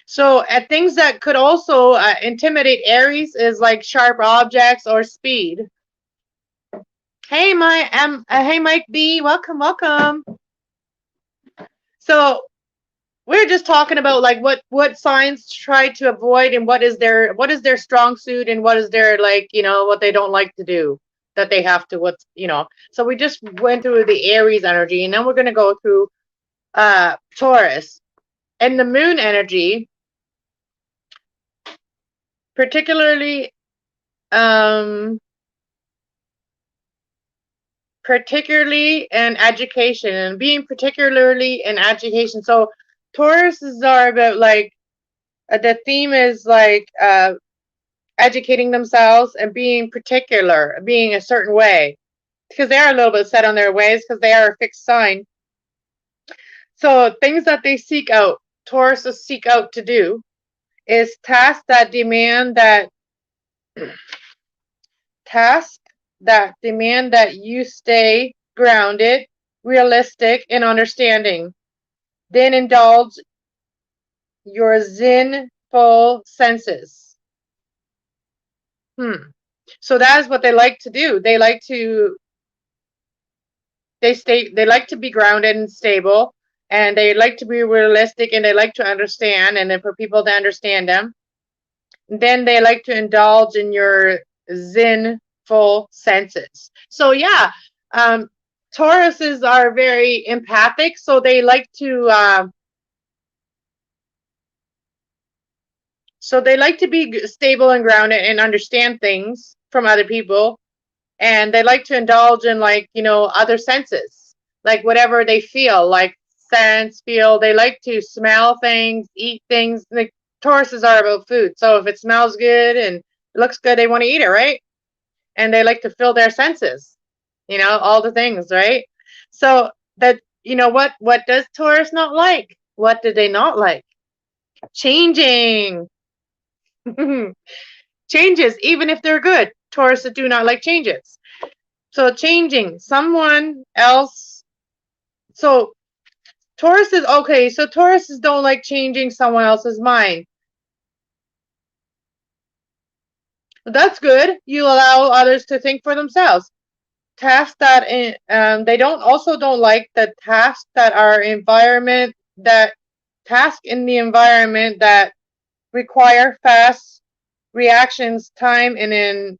So things that could also intimidate Aries is like sharp objects or speed. Hey, hey, Mike B, welcome, welcome. So we're just talking about like what signs try to avoid and what is their strong suit and what is their, like, what they don't like to do, that they have to, so we just went through the Aries energy, and then we're going to go through Taurus and the moon energy, particularly in education, and being particularly in education. So Tauruses are about like the theme is like educating themselves and being particular, being a certain way, because they are a little bit set on their ways because they are a fixed sign. So things that they seek out, Tauruses seek out to do, is tasks that demand that you stay grounded, realistic, and understanding. Then indulge your zinful senses. So that is what they like to do. They like to be grounded and stable, and they like to be realistic, and they like to understand, and then for people to understand them. Then they like to indulge in your zinful senses. So yeah, Tauruses are very empathic, so they like to be stable and grounded and understand things from other people, and they like to indulge in, like, other senses, like whatever they feel, like sense, feel. They like to smell things, eat things. Like Tauruses are about food, so if it smells good and looks good, they want to eat it, right? And they like to fill their senses, all the things, right? So that, what does Taurus not like? What do they not like? Changing. Changes, even if they're good. Tauruses do not like changes. So changing someone else. So Tauruses don't like changing someone else's mind. That's good. You allow others to think for themselves. Tasks that they don't like the tasks that are task in the environment that require fast reactions time and in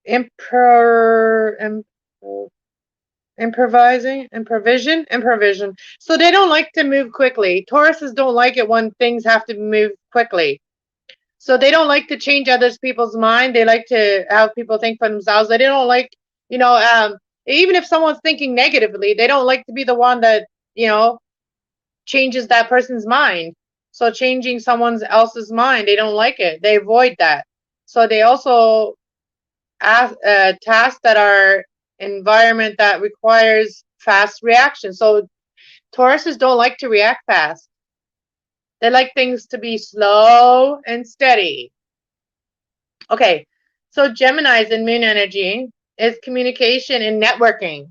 improvision. So they don't like to move quickly. Tauruses don't like it when things have to move quickly. So they don't like to change others people's mind. They like to have people think for themselves. They don't like, you know, even if someone's thinking negatively, they don't like to be the one that, you know, changes that person's mind. So changing someone else's mind, they don't like it. They avoid that. So they also ask tasks that are environment that requires fast reaction. So Tauruses don't like to react fast. They like things to be slow and steady. Okay, so Gemini's in moon energy is communication and networking.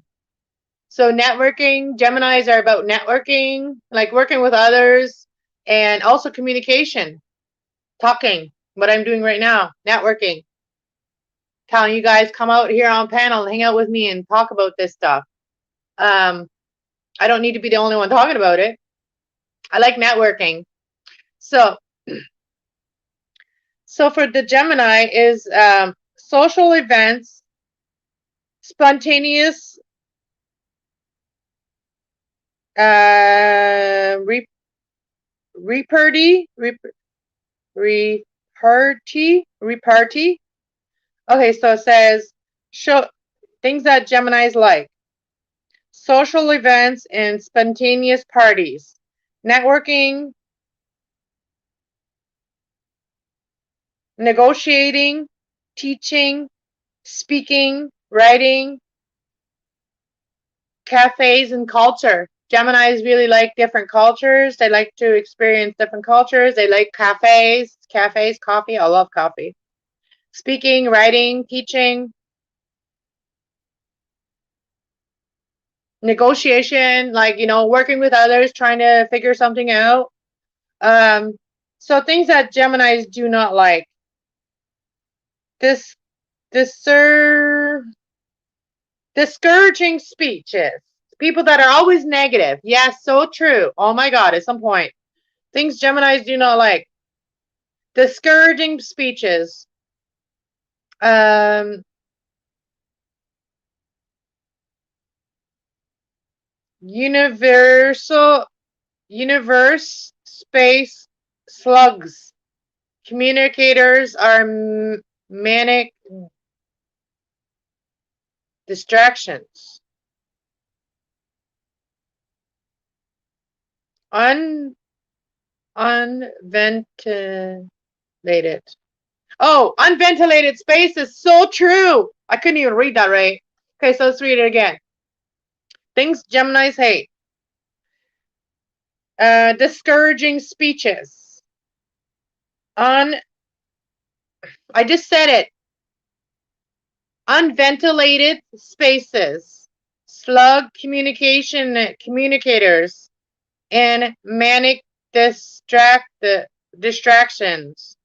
So networking, Geminis are about networking, like working with others, and also communication, talking, what I'm doing right now, networking. Telling you guys, come out here on panel and hang out with me and talk about this stuff. I don't need to be the only one talking about it. I like networking. So for the Gemini is social events, spontaneous repartee. Okay, so it says show things that Geminis like: social events and spontaneous parties, networking, negotiating, teaching, speaking, writing, cafes, and culture. Geminis really like different cultures. They like to experience different cultures. They like cafes, coffee. I love coffee. Speaking, writing, teaching, negotiation, like, you know, working with others, trying to figure something out. So things that Geminis do not like. Discouraging speeches. People that are always negative. Yes, so true. Oh my God, at some point. Things Geminis do not like. Discouraging speeches. Universe space slugs. Communicators are manic distractions. Unventilated. Oh, unventilated space is so true. I couldn't even read that right. Okay, so let's read it again. Things Geminis hate. Discouraging speeches. I just said it. Unventilated spaces. Slug communicators. And manic distractions.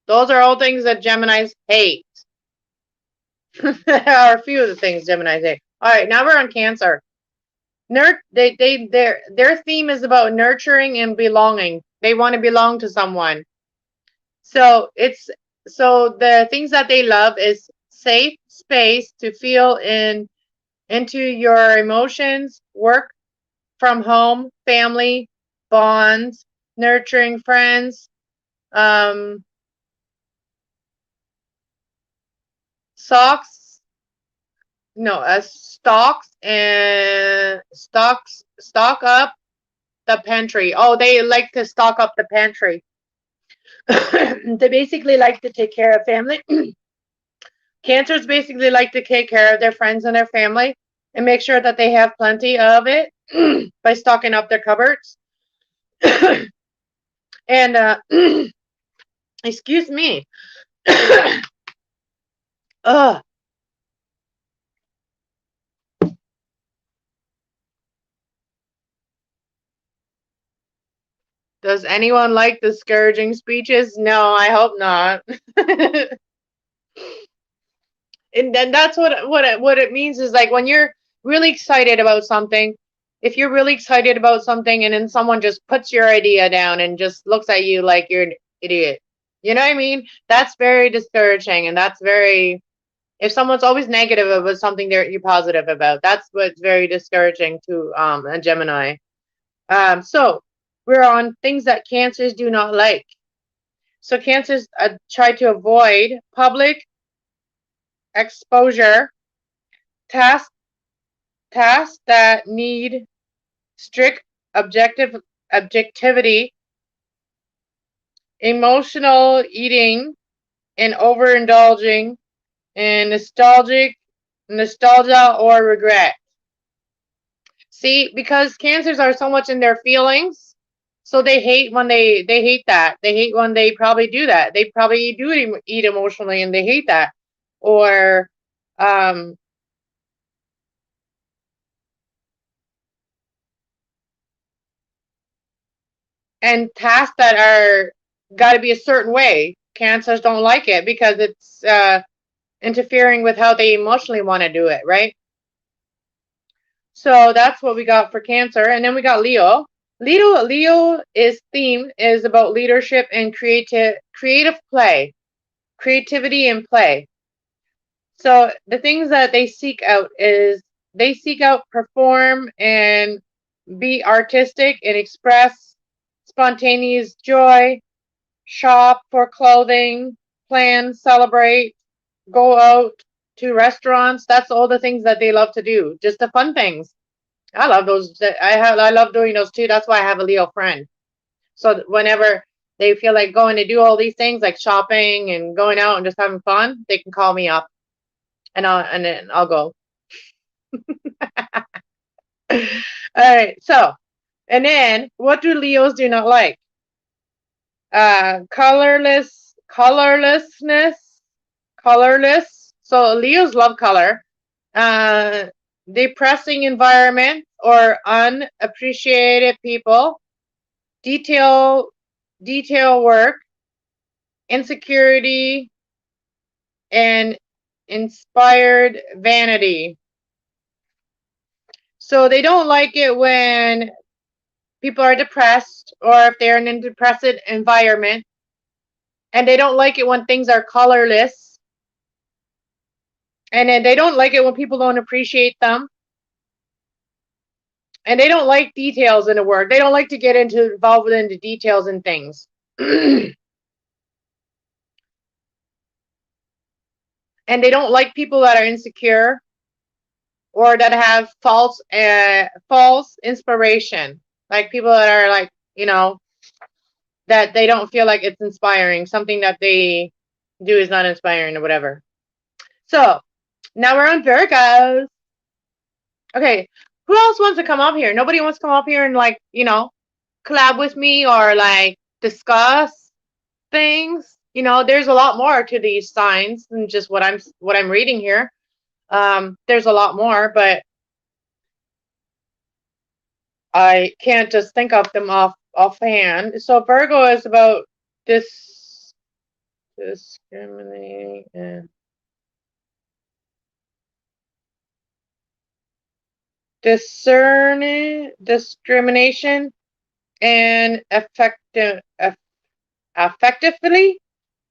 Those are all things that Geminis hate. Are a few of the things Geminis hate. All right, now we're on Cancer. Their theme is about nurturing and belonging. They want to belong to someone. So the things that they love is safe space to feel into your emotions, work from home, family, bonds, nurturing friends, stocks and stock up the pantry. Oh, they like to stock up the pantry. They basically like to take care of family. Cancers basically like to take care of their friends and their family and make sure that they have plenty of it by stocking up their cupboards. And excuse me. Ugh. Does anyone like discouraging speeches? No, I hope not. And then that's what it means is like when you're really excited about something, if you're really excited about something and then someone just puts your idea down and just looks at you like you're an idiot. You know what I mean? That's very discouraging, and that's very, if someone's always negative about something you're positive about, that's what's very discouraging to a Gemini. So we're on things that Cancers do not like. So Cancers try to avoid public exposure, tasks that need strict objectivity, emotional eating, and overindulging in nostalgia or regret. See, because Cancers are so much in their feelings, so they hate when they hate that. They hate when they probably do that. They probably do eat emotionally, and they hate that. Or um and tasks that are got to be a certain way. Cancers don't like it because it's interfering with how they emotionally want to do it, right? So that's what we got for Cancer. And then we got Leo. Leo is theme is about leadership and creative play, creativity and play. So the things that they seek out is they seek out perform and be artistic and express spontaneous joy, shop for clothing, plan, celebrate, go out to restaurants. That's all the things that they love to do. Just the fun things. I love those. I love doing those too. That's why I have a Leo friend. So whenever they feel like going to do all these things like shopping and going out and just having fun, they can call me up and then I'll go. All right. So, and then what do Leos do not like? Colorlessness, colorless. So Leos love color. Uh, Depressing environment or unappreciated people. Detail, detail work, insecurity, and inspired vanity. So they don't like it when people are depressed or if they're in a depressive environment, and they don't like it when things are colorless, and then they don't like it when people don't appreciate them, and they don't like details in a word. They don't like to get involved into details and things. And they don't like people that are insecure or that have false inspiration, like people that are like, that they don't feel like it's inspiring. Something that they do is not inspiring or whatever. So now we're on Virgos. Okay, who else wants to come up here? Nobody wants to come up here and like, collab with me or like discuss things. There's a lot more to these signs than just what I'm reading here. There's a lot more, but I can't just think of them offhand. So Virgo is about discriminating and discrimination and effectively.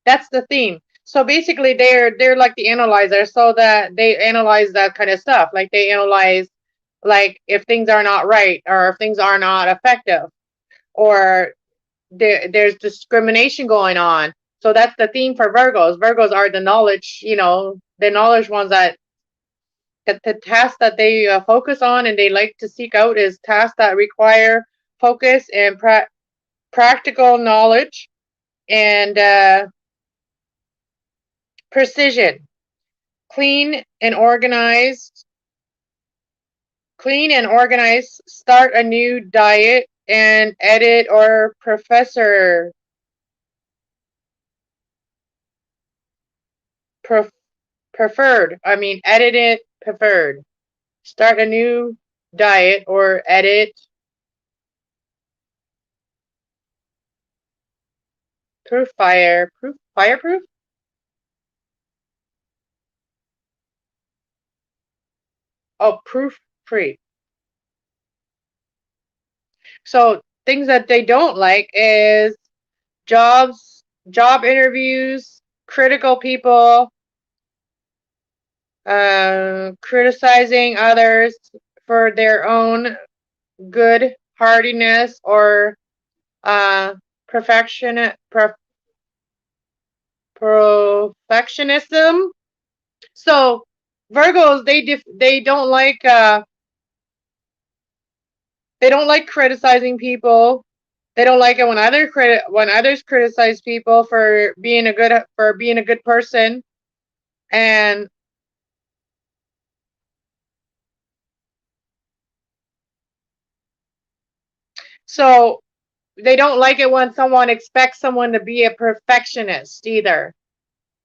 That's the theme. So basically, they're like the analyzer, so that they analyze that kind of stuff. Like they analyze, like if things are not right or if things are not effective, or there's discrimination going on. So that's the theme for Virgos. Virgos are the knowledge, the knowledge ones that the tasks that they focus on and they like to seek out is tasks that require focus and practical knowledge and precision. Clean and organized. Start a new diet and edit or preferred. I mean, edit it preferred. Start a new diet or edit fireproof. Oh, proof free. So things that they don't like is job interviews, critical people, criticizing others for their own good hardiness or perfection perfectionism. So Virgos, they don't like criticizing people. They don't like it when others criticize people for being a good person. And so they don't like it when someone expects someone to be a perfectionist either.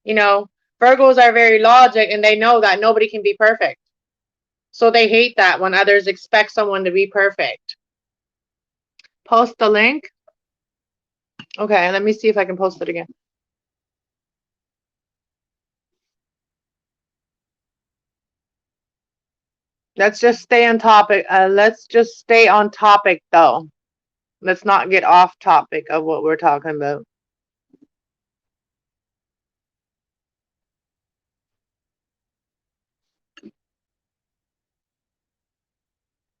You know, Virgos are very logic and they know that nobody can be perfect. So they hate that when others expect someone to be perfect. Post the link. Okay, let me see if I can post it again. Let's just stay on topic. Let's just stay on topic though. Let's not get off topic of what we're talking about.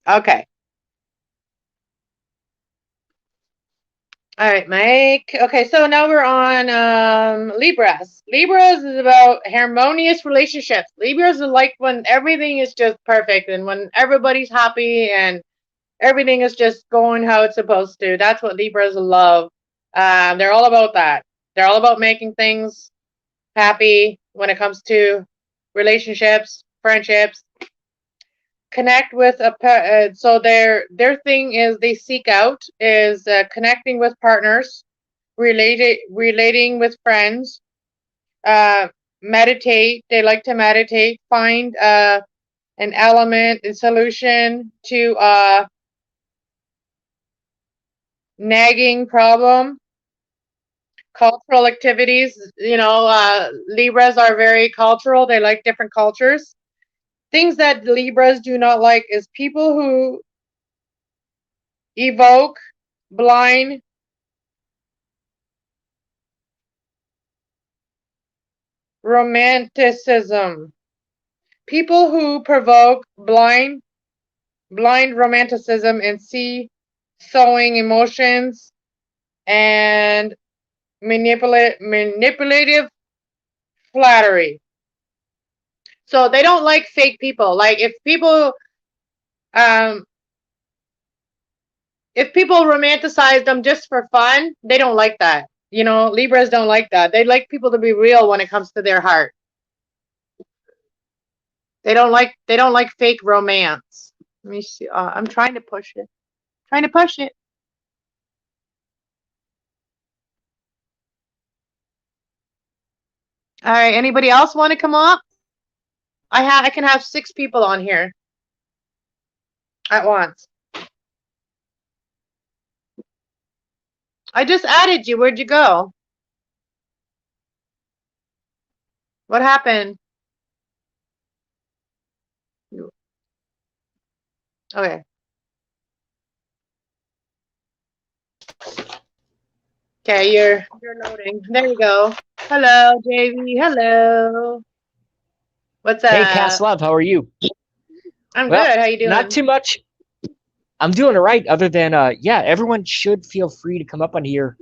Okay. All right, Mike. Okay, so now we're on Libras. Libras is about harmonious relationships. Libras is like when everything is just perfect and when everybody's happy and everything is just going how it's supposed to. That's what Libras love. They're all about that. They're all about making things happy when it comes to relationships, friendships. Connect with so their thing is they seek out is connecting with partners, relating with friends, meditate. They like to meditate, find an element and solution to nagging problem. Cultural activities, Libras are very cultural. They like different cultures. Things that Libras do not like is people who evoke blind romanticism. People who provoke blind romanticism and see sowing emotions and manipulative flattery. So they don't like fake people. Like um if people romanticize them just for fun, they don't like that. Libras don't like that. They like people to be real when it comes to their heart. They don't like fake romance. Let me see. I'm trying to push it. Trying to push it. All right. Anybody else want to come up? I can have 6 people on here at once. I just added you. Where'd you go? What happened? Okay. Okay, you're loading. There you go. Hello, JV. Hello. What's Hey, up? Cass Love, how are you? I'm Well, good. How you doing? not too much. I'm doing all right, other than, yeah, everyone should feel free to come up on here.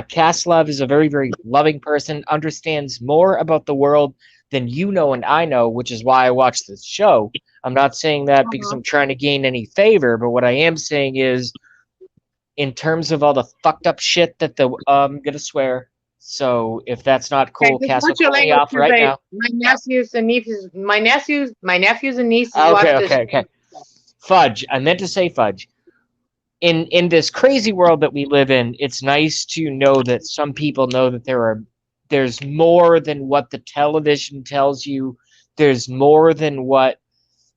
Cass Love is a very, very loving person, understands more about the world than you know and I know, which is why I watch this show. I'm not saying that because I'm trying to gain any favor, but what I am saying is, in terms of all the fucked up shit that I'm gonna swear. So if that's not Okay, cool, just Cass will watch your cut me language off because right now. my nephews and nieces watch Okay, this. okay. Fudge. I meant to say fudge. In this crazy world that we live in, it's nice to know that some people know that there's more than what the television tells you. There's more than what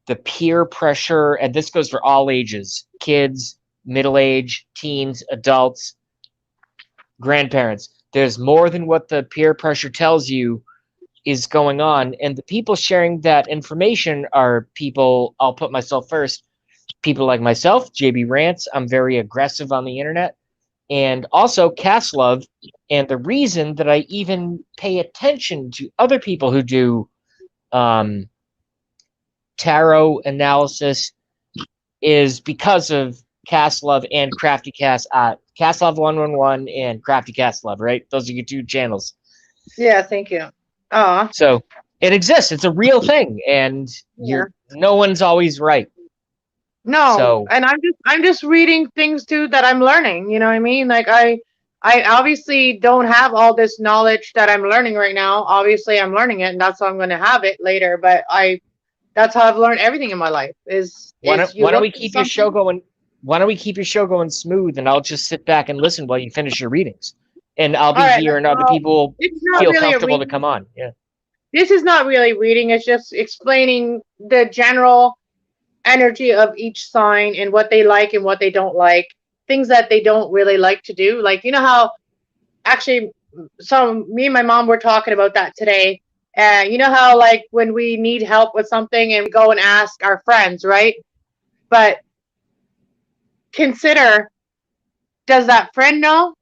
the peer pressure, and this goes for all ages, kids, middle age, teens, adults, grandparents. There's more than what the peer pressure tells you is going on. And the people sharing that information are people, I'll put myself first, people like myself, JB Rants. I'm very aggressive on the internet. And also Cass Love. And the reason that I even pay attention to other people who do tarot analysis is because of Cass Love and Crafty Cass. Cass Love 111 and Crafty Cass Love, right? Those are your 2 channels. Yeah, thank you. Oh, So it exists. It's a real thing, and yeah. no one's always right. No, So and I'm just reading things too that I'm learning, you know what I mean? Like I obviously don't have all this knowledge that I'm learning right now. Obviously I'm learning it and that's how I'm going to have it later, but I that's how I've learned everything in my life is you why don't look we at keep your show something. going? Why don't we keep your show going smooth, and I'll just sit back and listen while you finish your readings, and I'll All be right, here, and other well, people it's not feel really a comfortable to reading. come on. Yeah. This is not really reading, it's just explaining the general energy of each sign and what they like and what they don't like, things that they don't really like to do. Like, you know how actually, so me and my mom were talking about that today. You know how like when we need help with something and we go and ask our friends, right? But consider, does that friend know?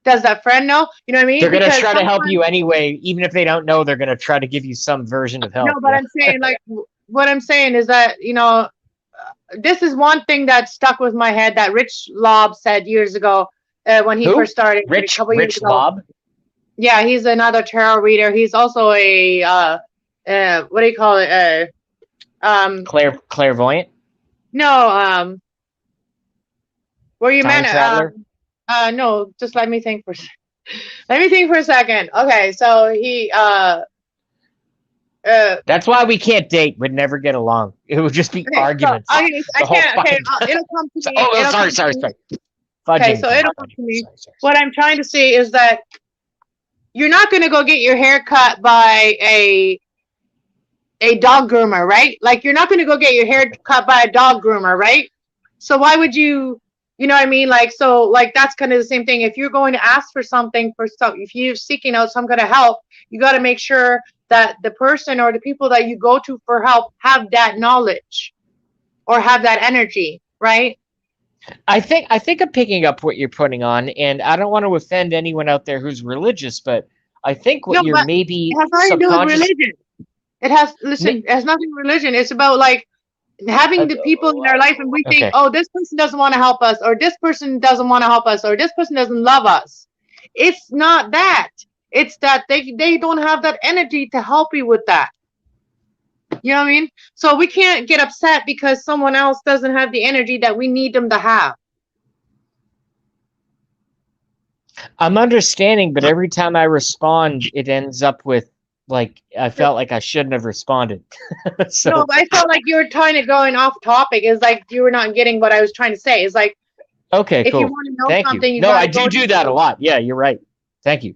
Does that friend know? You know what I They're mean? gonna Because try to help sometimes, you anyway, even if they don't know. They're gonna try to give you some version of no, help. but Yeah. I'm saying like what I'm saying is that this is one thing that stuck with my head that Rich Lobb said years ago when he Who? first started a couple years Rich ago. Lob, Yeah, he's another tarot reader. He's also a what do you call it? Clairvoyant, No, where you time meant traveler. no, just let me think for let me think for a second. Okay, so he uh That's why we can't date. We'd never get along. It would just be okay, so arguments okay, I the whole can't. Okay, fucking time. it'll come to me. Oh, It'll sorry, come to sorry, me. sorry. Okay, Fudging so time. it'll come Fudging. to me. Sorry, sorry, sorry. What I'm trying to say is that you're not going to go get your hair cut by a dog groomer, right? Like you're not going to go get your hair cut by a dog groomer, right? So why would you, you know what I mean? Like, so like that's kind of the same thing. If you're going to ask for something for some, if you're seeking out some kind of help, you got to make sure that the person or the people that you go to for help have that knowledge or have that energy, right? I think I'm picking up what you're putting on, and I don't want to offend anyone out there who's religious, but I think what No, you're but it maybe has nothing to do with subconscious. religion. It has, listen, it has nothing with religion. It's about like having Uh, the people in our life and we think, okay, oh, this person doesn't want to help us, or this person doesn't want to help us, or this person doesn't love us. It's not that. It's that they don't have that energy to help you with that. You know what I mean? So we can't get upset because someone else doesn't have the energy that we need them to have. I'm understanding, but every time I respond, it ends up with like I felt like I shouldn't have responded. No, So but I felt like you were trying to going off topic. It's like you were not getting what I was trying to say. It's like okay, if you cool. want to know Thank you. something, you No, got I to go to do that a lot. Yeah, you're right. Thank you.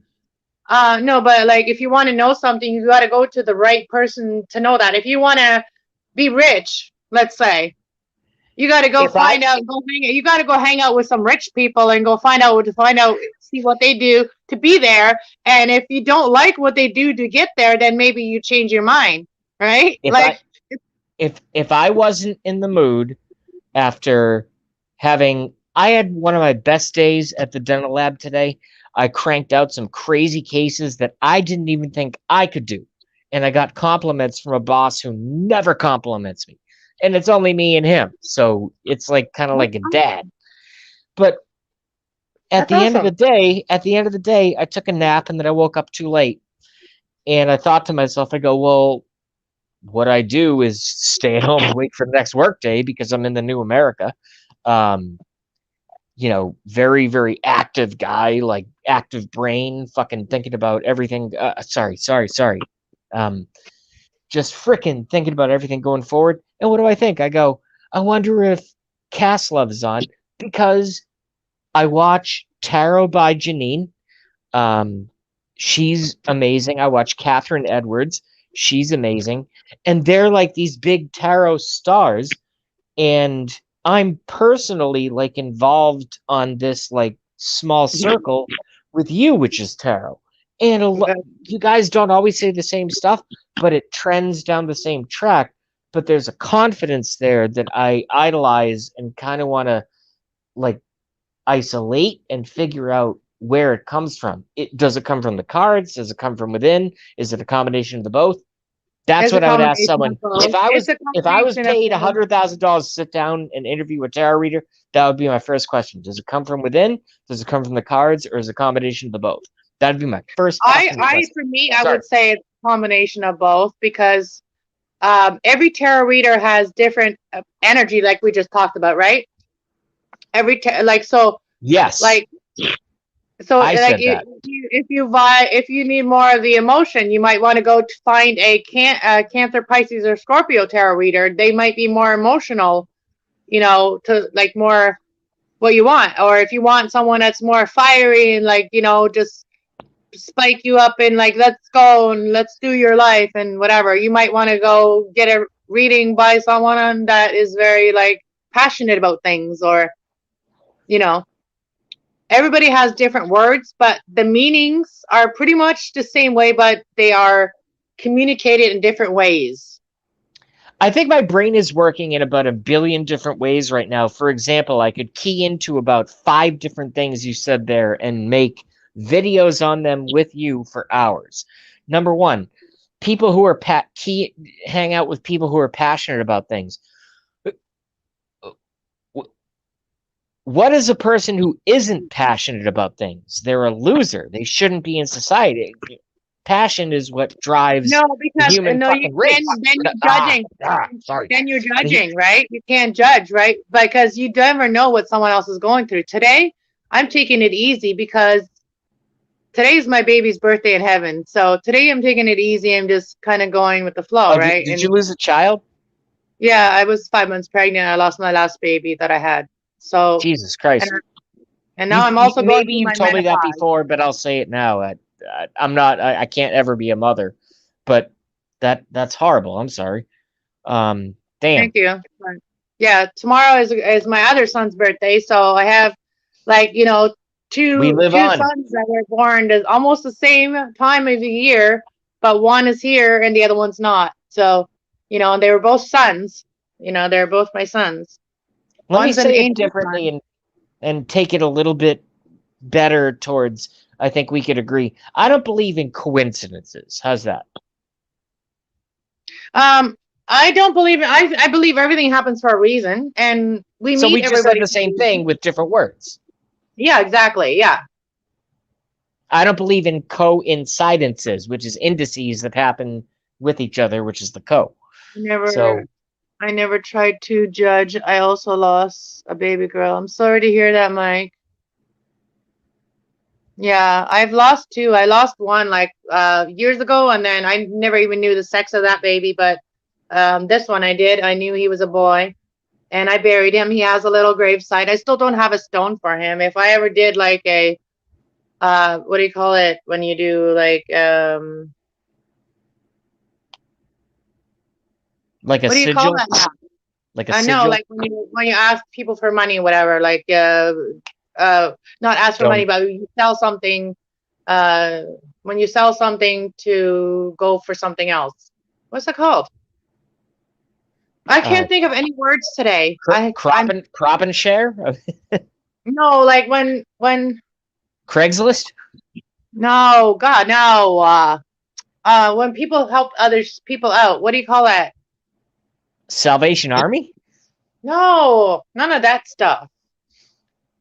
no, but like if you want to know something, you got to go to the right person to know that. If you want to be rich, let's say, you got to go If I find out, go hang. You got to go hang out with some rich people and go find out, see what they do to be there. And if you don't like what they do to get there, then maybe you change your mind, right? if I Like, if I wasn't in the mood after having I had one of my best days at the dental lab today. I cranked out some crazy cases that I didn't even think I could do. And I got compliments from a boss who never compliments me. And it's only me and him. So it's like kind of like a dad. But that's awesome. at the end of the day, I took a nap and then I woke up too late. And I thought to myself, I go, well, what I do is stay at home and wait for the next workday because I'm in the new America. Um, very, very active guy, like active brain, fucking thinking about everything. Sorry. Um, just freaking thinking about everything going forward. And what do I think? I go, I wonder if Cass Love is on because I watch Tarot by Janine. Um, she's amazing. I watch Catherine Edwards. She's amazing. And they're like these big tarot stars, and I'm personally like involved on this like small circle with you, which is tarot. And you guys don't always say the same stuff, but it trends down the same track. But there's a confidence there that I idolize and kind of want to like isolate and figure out where it comes from. Does it come from the cards? Does it come from within? Is it a combination of the both? That's It's a what I would ask combination of someone. both. It's a If I was combination of paid both. $100,000 to sit down and interview a tarot reader, that would be my first question. Does it come from within? Does it come from the cards, or is it a combination of the both? That'd be my first fucking request. For me, I Sorry. would say it's a combination of both because every tarot reader has different energy, like we just talked about, right? Like so, Yes, like so, I like said that. if you need more of the emotion, you might want to go to find a Cancer, Pisces, or Scorpio tarot reader. They might be more emotional, to like more what you want. Or if you want someone that's more fiery and like just spike you up and like let's go and let's do your life and whatever, you might want to go get a reading by someone that is very like passionate about things, or you know everybody has different words, but the meanings are pretty much the same way, but they are communicated in different ways. I think my brain is working in about 1 billion different ways right now. For example, I could key into about 5 different things you said there and make videos on them with you for hours. Number one, people who are hang out with people who are passionate about things. What is a person who isn't passionate about things? They're a loser. They shouldn't be in society. Passion is what drives No, the because human no, you fucking race. then you're judging. Sorry. Then you're judging, right? You can't judge, right? Because you never know what someone else is going through. Today, I'm taking it easy because today's my baby's birthday in heaven. So today I'm taking it easy. I'm just kind of going with the flow, Oh, right? did And you lose a child? yeah, I was 5 months pregnant. I lost my last baby that I had. So, Jesus and Christ. and now I'm also going Maybe through you've my told me that menopause. before, but I'll say it now. I'm not. I can't ever be a mother, but that's horrible. I'm sorry. Damn. Thank you. Yeah, tomorrow is my other son's birthday, so I have like We live two on. sons that were born at almost the same time of the year, but one is here and the other one's not. So and they were both sons. They're both my sons. Let me One's an say it angel differently son. and take it a little bit better towards. I think we could agree. I don't believe in coincidences. How's that? I don't believe it. I believe everything happens for a reason, and we So meet we just said everybody the for a same reason. thing with different words. Yeah, exactly. Yeah. I don't believe in coincidences, which is indices that happen with each other, which is the co. Never So I never tried to judge. I also lost a baby girl. I'm sorry to hear that, Mike. Yeah, I've lost two. I lost one like years ago, and then I never even knew the sex of that baby. But this one I did. I knew he was a boy, and I buried him. He has a little gravesite. I still don't have a stone for him. If I ever did like a what do you call it when you do like a what do you call sigil, that now? like a I know, sigil. like when you ask people for money or whatever, like not ask for money, Don't. but you sell something, uh, when you sell something to go for something else. What's it called? I Uh, can't think of any words today. I'm crop and share. no, like when Craigslist. no, God, no. When people help others people out, what do you call that? Salvation Army. No, none of that stuff.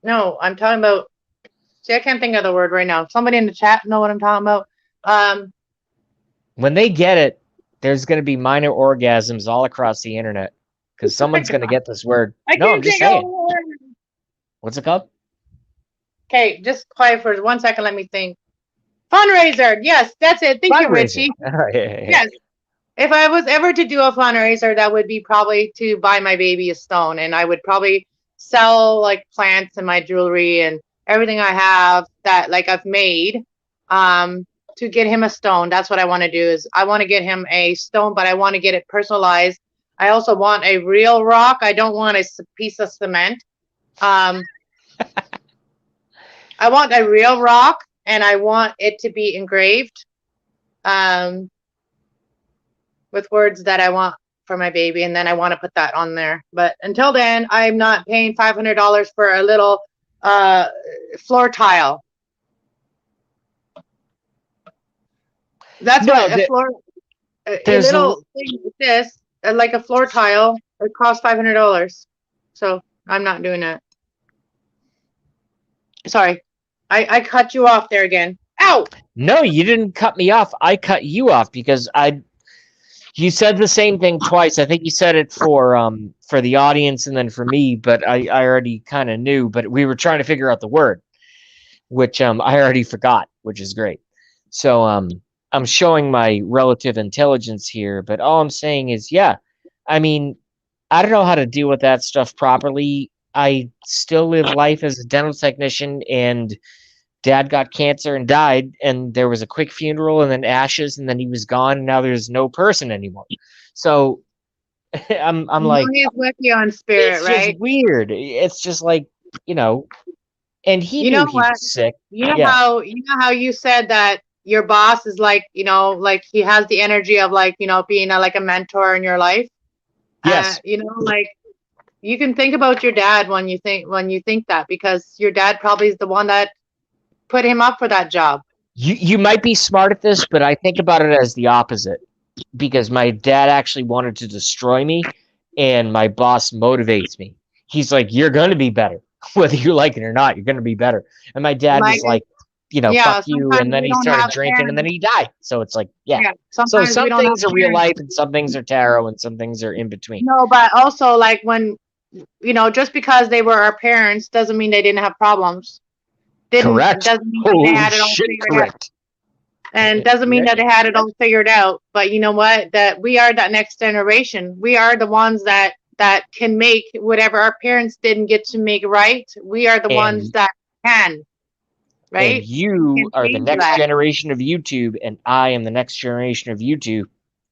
No, I'm talking about. See, I can't think of the word right now. Somebody in the chat know what I'm talking about. Um, When they get it, there's going to be minor orgasms all across the internet because someone's going to get this word. I No, I'm can't just think of the saying. word. What's it called? Okay, just quiet for 1 second. Let me think. Fundraiser. Yes, that's it. Thank you, Fundraiser. Richie. Yeah. Yes. If I was ever to do a fundraiser, that would be probably to buy my baby a stone, and I would probably sell like plants and my jewelry and everything I have that like I've made, to get him a stone. That's what I want to do. Is I want to get him a stone, but I want to get it personalized. I also want a real rock. I don't want a piece of cement. Um, I want a real rock, and I want it to be engraved. Um, with words that I want for my baby, and then I want to put that on there. But until then, I'm not paying $500 for a little floor tile. That's No, what a floor, a there's a. little thing like this, like a floor tile. It costs $500. So I'm not doing that. Sorry, I cut you off there again. Ow! No, you didn't cut me off. I cut you off because you said the same thing twice. I think you said it for the audience and then for me, but I already kind of knew. But we were trying to figure out the word, which I already forgot, which is great. So I'm showing my relative intelligence here, but all I'm saying is, yeah, I mean, I don't know how to deal with that stuff properly. I still live life as a dental technician, and dad got cancer and died, and there was a quick funeral and then ashes, and then he was gone, and now there's no person anymore. So I'm You know like, he's with you on spirit, it's just right? weird. It's just like, you know, and he You know knew he what? was sick. You know Yeah. how you said that your boss is like, like he has the energy of like, being like a mentor in your life. Yes. Like you can think about your dad when you think that, because your dad probably is the one that put him up for that job. You might be smart at this, but I think about it as the opposite, because my dad actually wanted to destroy me, and my boss motivates me. He's like, "You're going to be better, whether you like it or not. You're going to be better." And my dad Like, was like, "Fuck yeah, you," sometimes and then we he don't started have drinking, and then parents. he died. So it's like, yeah. Yeah, So sometimes we some don't have things are real parents. life, and some things are tarot, and some things are in between. No, but also like when, just because they were our parents doesn't mean they didn't have problems. Didn't Correct. doesn't mean that they Holy had it all shit! figured out. Correct. And doesn't mean that they had it all figured out. But you know what? That we are that next generation. We are the ones that can make whatever our parents didn't get to make right. We are the ones And that can, and right? We you can are the change next that. generation of YouTube, and I am the next generation of YouTube,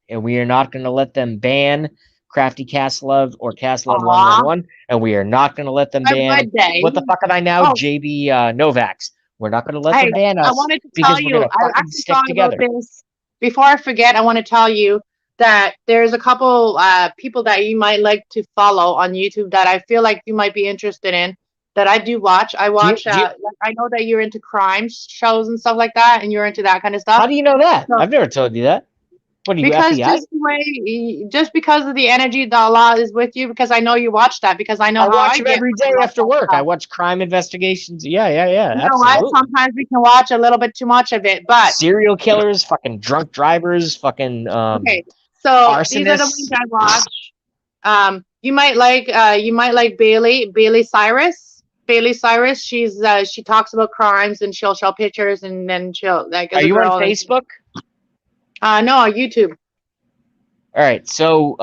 and we are not going to let them ban Crafty Cast Love or Cast Love Aw, 111, and we are not going to let them why ban would they? what the fuck am I now, Oh, JB Novaks. We're not going to let them hey, ban I us wanted to tell because we're you, going to I fucking actually stick thought about together. this. Before I forget, I want to tell you that there's a couple people that you might like to follow on YouTube that I feel like you might be interested in, that I do watch. I Do you, watch, do you, like, I know that you're into crime shows and stuff like that, and you're into that kind of stuff. how do you know that? So, I've never told you that. What are you, because FBI? just because of the energy that Allah is with you, because I know you watch that, because I know I how watch I them get every when day I watch after that work. I stuff. watch crime investigations. Yeah, You know what? absolutely. Sometimes we can watch a little bit too much of it, but Serial killers, fucking drunk drivers, fucking okay. So these are the ones arsonists. I watch. You might like Bailey Cyrus. Bailey Cyrus. She talks about crimes, and she'll show pictures, and then she'll, like, Are as a you on girl, and Facebook? no, YouTube. All right. So,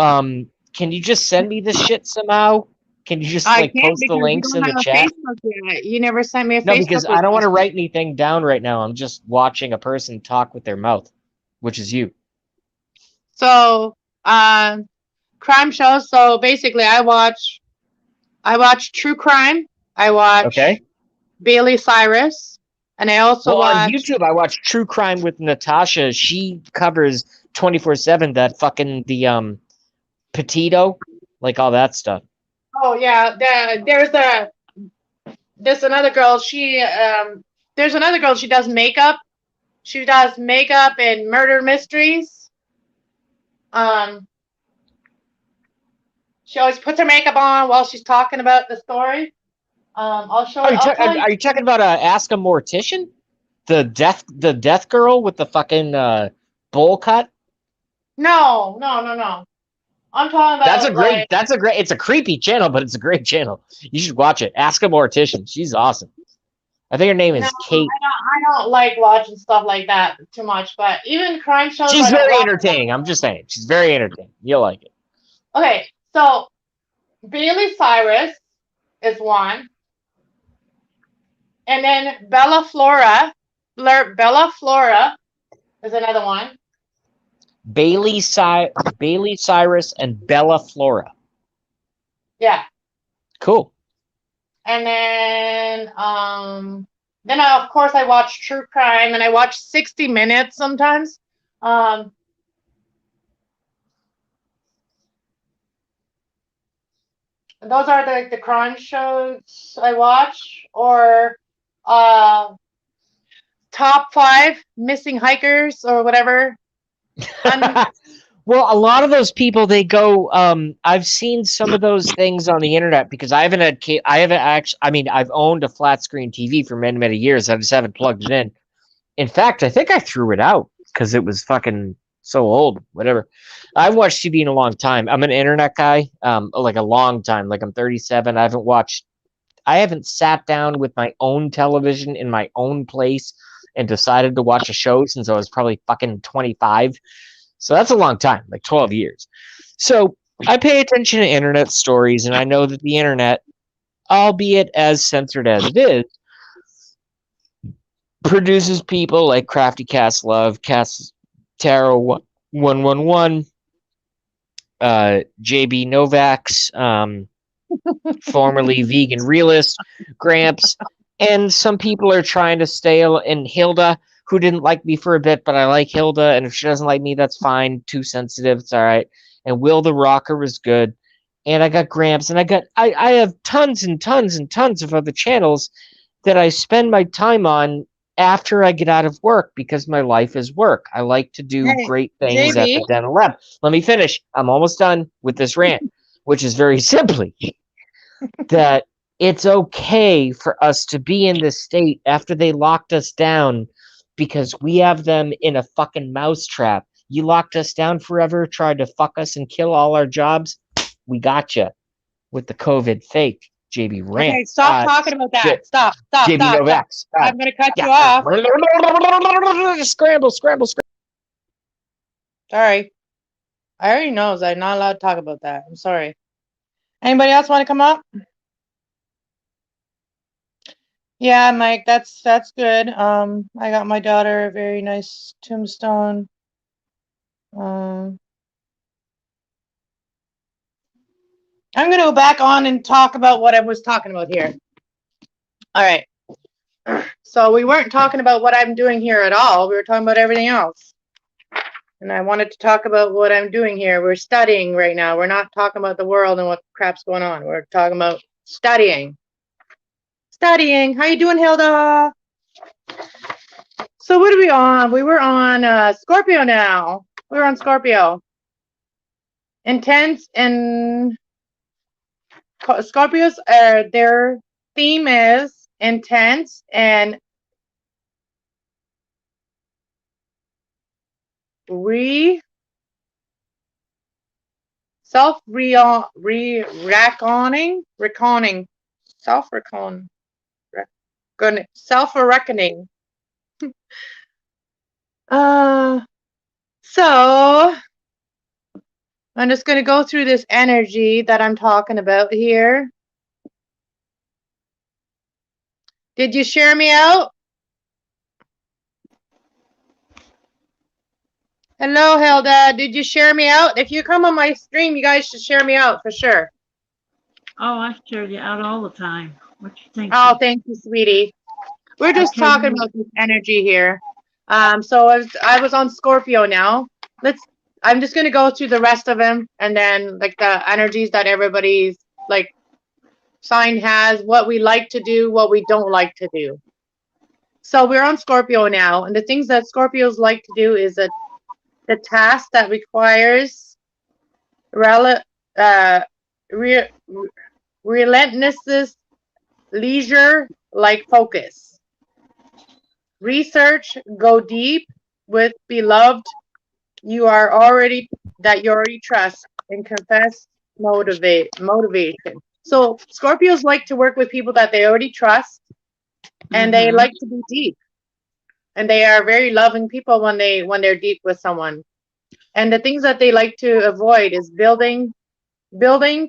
can you just send me this shit somehow? Can you just I like can't post the because you links don't in the have a chat? Facebook yet. You never sent me a No, because Facebook I don't want to request. write anything down right now. I'm just watching a person talk with their mouth, which is you. So, crime shows. So basically, I watch true crime. I watch Okay. Bailey Cyrus, and I also Well, on watch. YouTube, I watch True Crime with Natasha. She covers 24/7 that fucking the Petito, like all that stuff. Oh yeah, there's another girl. There's another girl. She does makeup. She does makeup and murder mysteries. Um, she always puts her makeup on while she's talking about the story. I'll show. I'll tell you. Are you talking about Ask a Mortician? The death girl with the fucking bowl cut? No, no, no, no. I'm talking about like. It's a creepy channel, but it's a great channel. You should watch it. Ask a Mortician. She's awesome. I think her name No, is Kate. I don't like watching stuff like that too much. But even crime shows, She's I don't very watch. entertaining. I'm just saying. She's very entertaining. You'll like it. Okay, so Bailey Cyrus is one, and then Bella Flora is another one. Bailey Cyrus and Bella Flora. Yeah. Cool. And then of course I watch true crime, and I watch 60 Minutes sometimes. Um, those are the crime shows I watch, or uh, top 5 missing hikers or whatever. Well, a lot of those people, they go. I've seen some of those things on the internet because I haven't I haven't actually. I mean, I've owned a flat screen TV for many years. I just haven't plugged it in. In fact, I think I threw it out because it was fucking so old. Whatever. I haven't watched TV in a long time. I'm an internet guy, like a long time. Like I'm 37. I haven't sat down with my own television in my own place and decided to watch a show since I was probably fucking 25. So that's a long time, like 12 years. So I pay attention to internet stories, and I know that the internet, albeit as censored as it is, produces people like Crafty Cast Love, Cast Tarot 111, JB Novak's, formerly Vegan Realist, Gramps, and some people are trying to stay. And Hilda, who didn't like me for a bit, but I like Hilda, and if she doesn't like me, that's fine. Too sensitive, it's all right. And Will the Rocker was good. And I got Gramps, and I have tons and tons and tons of other channels that I spend my time on after I get out of work because my life is work. I like to do Hey, great things at JB. the dental lab. Let me finish. I'm almost done with this rant, which is very simply that it's okay for us to be in this state after they locked us down because we have them in a fucking mousetrap. You locked us down forever, tried to fuck us and kill all our jobs. We got you with the COVID fake JB rant. Okay, stop talking about that. Stop, JB stop. Novak's. I'm gonna cut you Yeah. off. Scramble. Sorry. I already knows I'm not allowed to talk about that. I'm sorry. Anybody else want to come up? Yeah, Mike, that's good. I got my daughter a very nice tombstone. I'm gonna go back on and talk about what I was talking about here. All right. So we weren't talking about what I'm doing here at all. We were talking about everything else. And I wanted to talk about what I'm doing here. We're studying right now. We're not talking about the world and what crap's going on. We're talking about studying. Studying. How you doing, Hilda? So what are we on? We were on Scorpio now. We were on Scorpio. Intense and Scorpios, their theme is intense and self-reckoning, self-reckoning. So I'm just going to go through this energy that I'm talking about here. Did you share me out? Hello, Hilda. Did you share me out? If you come on my stream, you guys should share me out for sure. Oh, I share you out all the time. What you think? Oh, thank you, sweetie. We're just talking about this energy here. So I was on Scorpio now. I'm just gonna go through the rest of them, and then like the energies that everybody's like sign has, what we like to do, what we don't like to do. So we're on Scorpio now, and the things that Scorpios like to do is the task that requires relentless leisure like focus. Research, go deep with beloved you already trust and confess motivation. So Scorpios like to work with people that they already trust, and they like to be deep, and they are very loving people when they're deep with someone. And the things that they like to avoid is building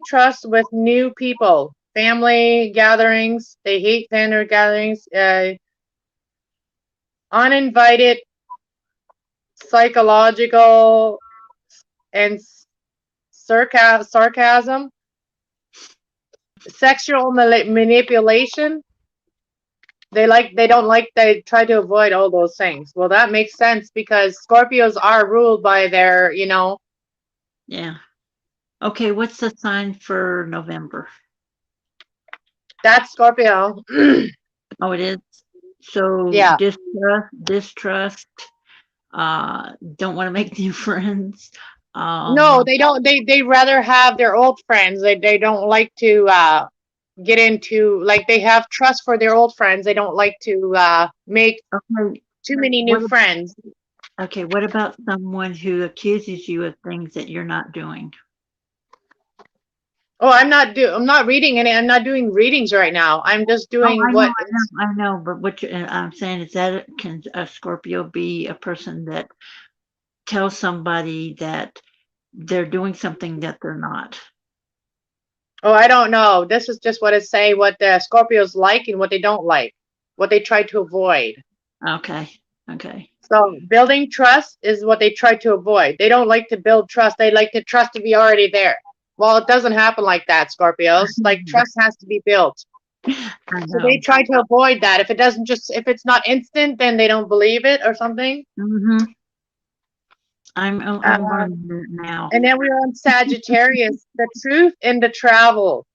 trust with new people, family gatherings. They hate family gatherings, uninvited psychological and sarcasm, sexual manipulation. They try to avoid all those things. Well, that makes sense because Scorpios are ruled by their, Yeah. Okay, what's the sign for November? That's Scorpio. Oh, it is. So Yeah. distrust, don't want to make new friends. No, they don't. They rather have their old friends. They don't like to get into, like, they have trust for their old friends. They don't like to make Okay. too many new What, friends. okay, what about someone who accuses you of things that you're not doing? Oh, I'm not reading any. I'm not doing readings right now. I'm just Oh, doing I know, what I it's. know, I know, but what I'm saying is that can a Scorpio be a person that tells somebody that they're doing something that they're not? Oh, I don't know. This is just what it's saying. What the Scorpios like and what they don't like. What they try to avoid. Okay, okay. So building trust is what they try to avoid. They don't like to build trust. They like the trust to be already there. Well, it doesn't happen like that, Scorpios. Like trust has to be built. I So they know. try to avoid that. If it's not instant, then they don't believe it or something. Mm-hmm. I'm Uh, learning that now. and then we're on Sagittarius, the truth and the travel.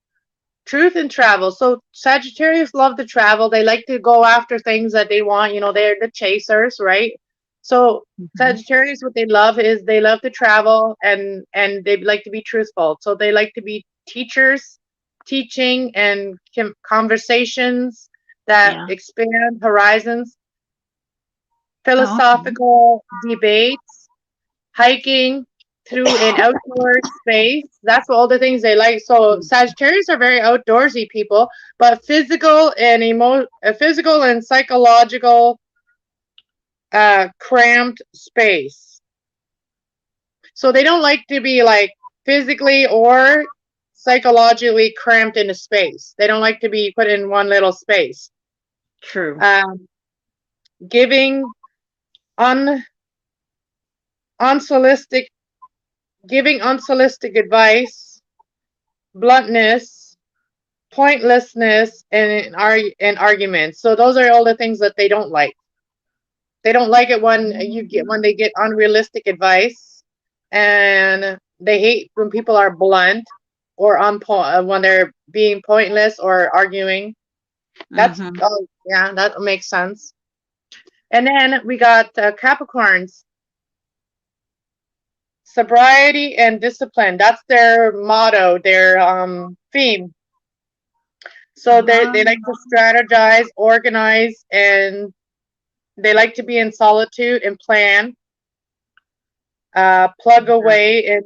Truth and travel. So Sagittarius love to travel. They like to go after things that they want. They're the chasers, right? So Mhm. Sagittarius, what they love is they love to travel and they like to be truthful. So they like to be teachers, teaching and conversations that Yeah. expand horizons, Oh, okay. philosophical debates, hiking through an outdoor space. That's all the things they like. So Sagittarius are very outdoorsy people, but physical and psychological cramped space. So they don't like to be like physically or psychologically cramped in a space. They don't like to be put in one little space. True. Giving un unsolicited giving unsolicited advice, bluntness, pointlessness, and arguments. So those are all the things that they don't like. They don't like it when they get unrealistic advice, and they hate when people are blunt or when they're being pointless or arguing. That's Mm-hmm. oh yeah, that makes sense. And then we got Capricorns, sobriety and discipline. That's their motto, their theme. So they like to strategize, organize, and they like to be in solitude and plan. Plug away and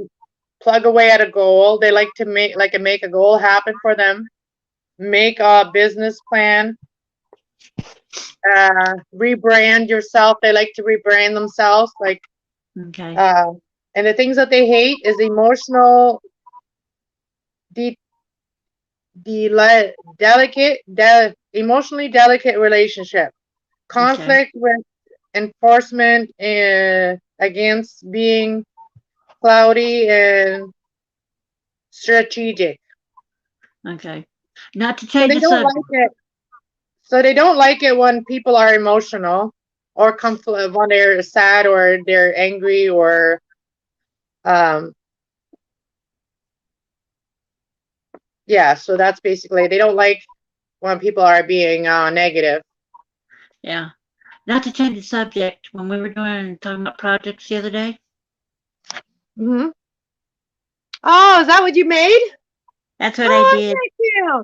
plug away at a goal. They like to make a goal happen for them. Make a business plan. Rebrand yourself. They like to rebrand themselves. Okay. Uh, and the things that they hate is de- emotionally delicate relationship, Okay. conflict with enforcement against being cloudy and strategic. Okay. Not to So change they the don't like subject. it. So they don't like it when people are emotional or when they're sad or they're angry or um yeah. So that's basically they don't like when people are being negative. Yeah. Not to change the subject. When we were talking about projects the other day, Hmm. Oh, is that what you made? that's what I Oh, did. thank you.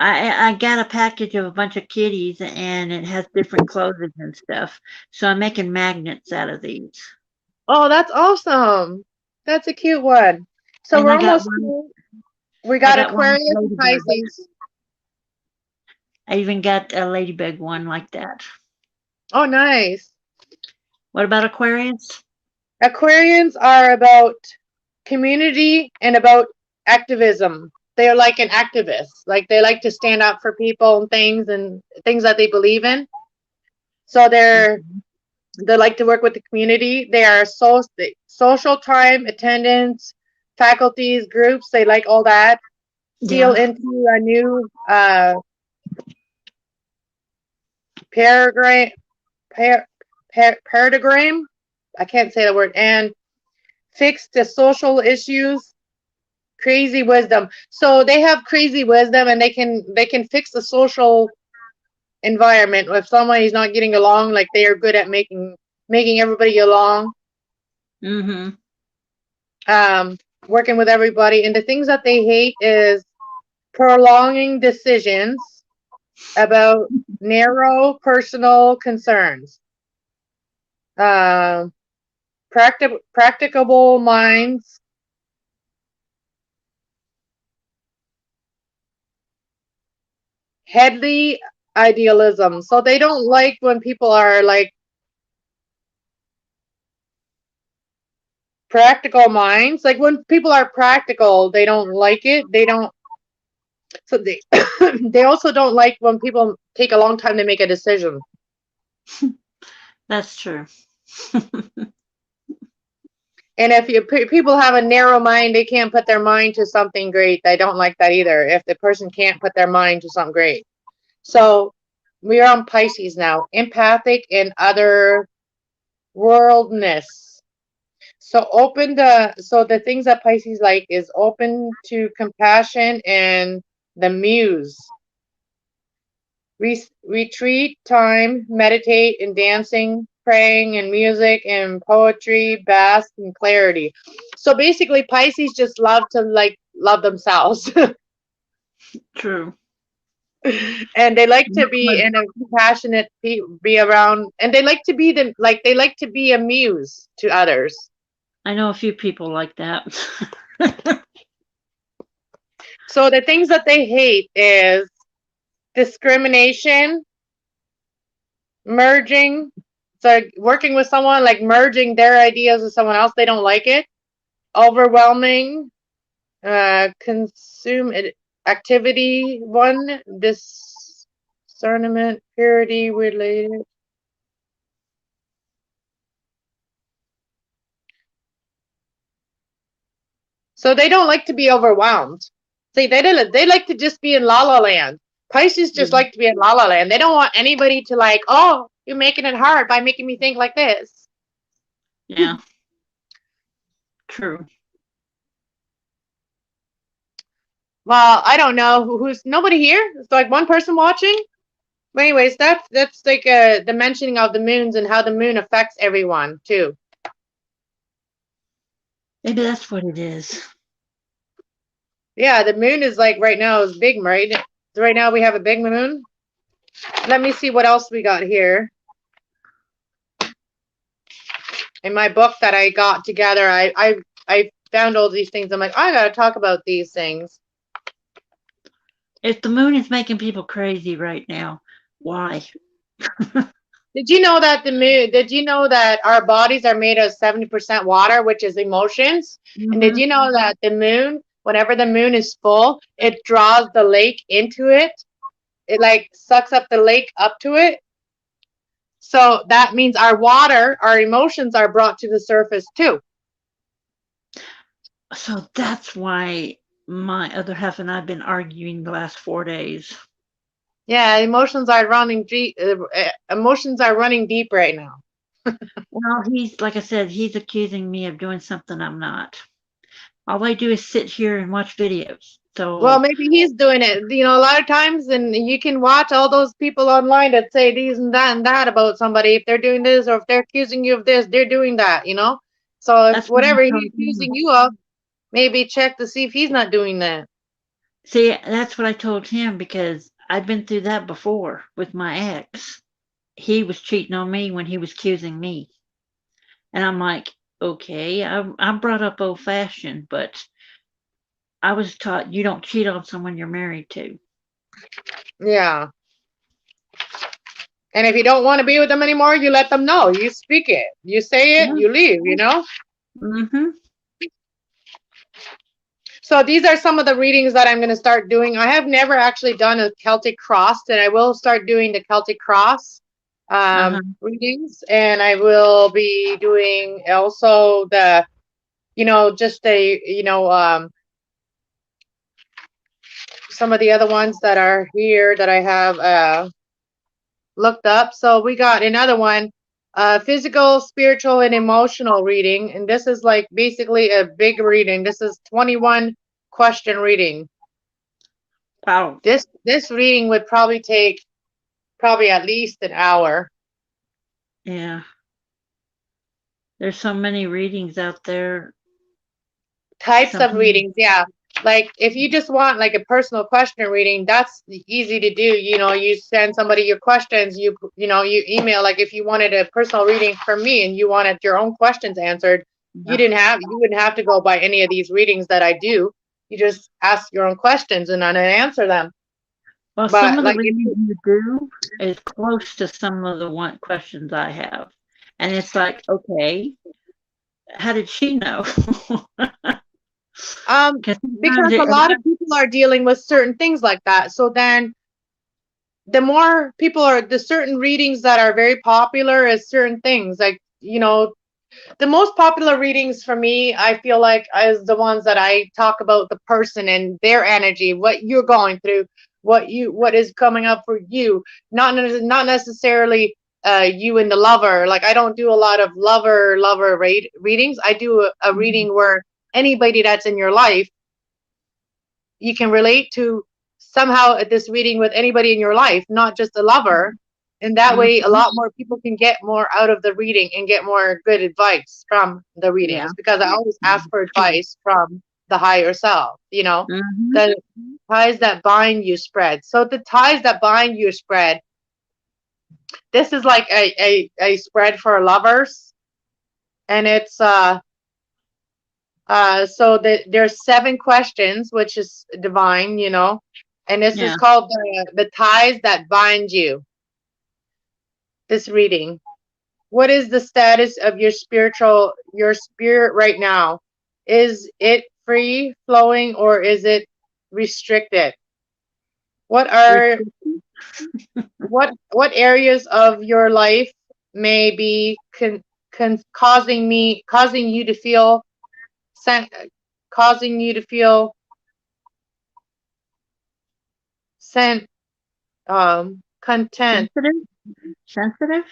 I got a package of a bunch of kitties and it has different clothing and stuff. So I'm making magnets out of these. Oh, that's awesome. That's a cute one. So And we're almost through. We I got got one Aquarius and ladybug. Pisces. I even got a ladybug one like that. Oh, nice. What about Aquarius? Aquarians are about community and about activism. They're like an activist. Like they like to stand up for people and things that they believe in. So Mhm. they like to work with the community. They are social time, attendance, faculties, groups. They like all that. Seal Yeah. into a new paragram, paradigm. I can't say the word. And fix the social issues. Crazy wisdom. So they have crazy wisdom, and they can fix the social environment. If someone is not getting along, like they are good at making everybody along. Mm-hmm. Um, Working with everybody. And the things that they hate is prolonging decisions about narrow personal concerns. uh, practicable minds, headly idealism. So they don't like when people are like practical minds. Like when people are practical, they don't like it. They don't. So they they also don't like when people take a long time to make a decision. That's true. And if people have a narrow mind, they can't put their mind to something great. I don't like that either. If the person can't put their mind to something great. So we are on Pisces now, empathic and other worldness. So so the things that Pisces like is open to compassion and the muse. Retreat time, meditate and dancing, praying and music and poetry, bask and clarity. So basically Pisces just love to like love themselves. True. And they like to be in a compassionate be around, and they like to be they like to be a muse to others. I know a few people like that. So the things that they hate is discrimination, merging. So working with someone, like merging their ideas with someone else, they don't like it. Overwhelming, consume activity, one, discernment, purity, related. So they don't like to be overwhelmed. See, they like to just be in la la land. Pisces just like to be in la la land. They don't want anybody to like, oh, you're making it hard by making me think like this. Yeah. True. Well, I don't know who's nobody here. It's like one person watching. But anyways, that's like the mentioning of the moons and how the moon affects everyone too. Maybe that's what it is. Yeah, the moon is like right now is big, right? Right now we have a big moon. Let me see what else we got here. In my book that I got together, I found all these things. I'm like, I gotta talk about these things. If the moon is making people crazy right now, why? Did you know that the moon? Did you know that our bodies are made of 70% water, which is emotions? And did Mm-hmm. you know that the moon, whenever the moon is full, it draws the lake into it? It like sucks up the lake up to it. So that means our water, our emotions are brought to the surface too. So that's why my other half and I've been arguing the last 4 days. Yeah, emotions are running deep. Emotions are running deep right now. Well, he's, like I said, he's accusing me of doing something I'm not. All I do is sit here and watch videos. Well, So maybe he's doing it. You know, a lot of times, and you can watch all those people online that say these and that about somebody. If they're doing this or if they're accusing you of this, they're doing that, you know? So if that's what whatever I he's told accusing him. you of, maybe check to see if he's not doing that. See, that's what I told him because I've been through that before with my ex. He was cheating on me when he was accusing me. And I'm like, okay, I'm brought up old fashioned, but I was taught you don't cheat on someone you're married to. Yeah. And if you don't want to be with them anymore, you let them know. You speak it. You say it, Yeah. you leave, you know? Mm-hmm. So these are some of the readings that I'm going to start doing. I have never actually done a Celtic cross, and I will start doing the Celtic cross Uh-huh. readings, and I will be doing also the, just some of the other ones that are here that I have looked up. So we got another one, physical, spiritual, and emotional reading, and this is like basically a big reading. This is 21 question reading. Wow. This reading would probably take at least an hour. Yeah. There's so many readings out there. Types of Something. readings, yeah. Like if you just want like a personal question reading, that's easy to do. You send somebody your questions, you email. Like if you wanted a personal reading from me and you wanted your own questions answered, you wouldn't have to go by any of these readings that I do. You just ask your own questions and I answer them. Well, some But of the like if readings you do is close to some of the questions I have. And it's like, okay, how did she know? because a lot of people are dealing with certain things like that. So then the more people the certain readings that are very popular is certain things like, the most popular readings for me, I feel like, is the ones that I talk about the person and their energy, what you're going through, what is coming up for you, not necessarily you and the lover. Like I don't do a lot of lover readings. I do a reading where anybody that's in your life, you can relate to somehow at this reading with anybody in your life, not just a lover. And that way, a lot more people can get more out of the reading and get more good advice from the readings, because I always ask for advice from the higher self, the ties that bind you spread. So the ties that bind you spread, this is like a spread for lovers. And it's so there's 7 questions, which is divine, and this is called the ties that bind you. This reading. What is the status of your spirit right now? Is it free flowing or is it restricted? What are what areas of your life may be causing you to feel causing you to feel content, sensitive,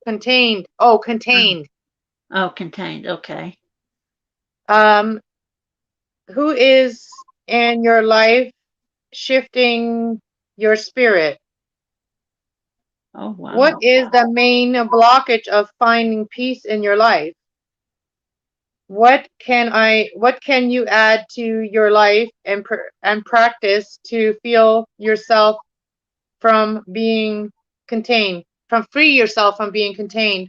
contained. Contained. Oh, contained. Okay. Who is in your life shifting your spirit? Oh, wow. What is the main blockage of finding peace in your life? What can you add to your life and practice to feel yourself from being contained, from free yourself from being contained?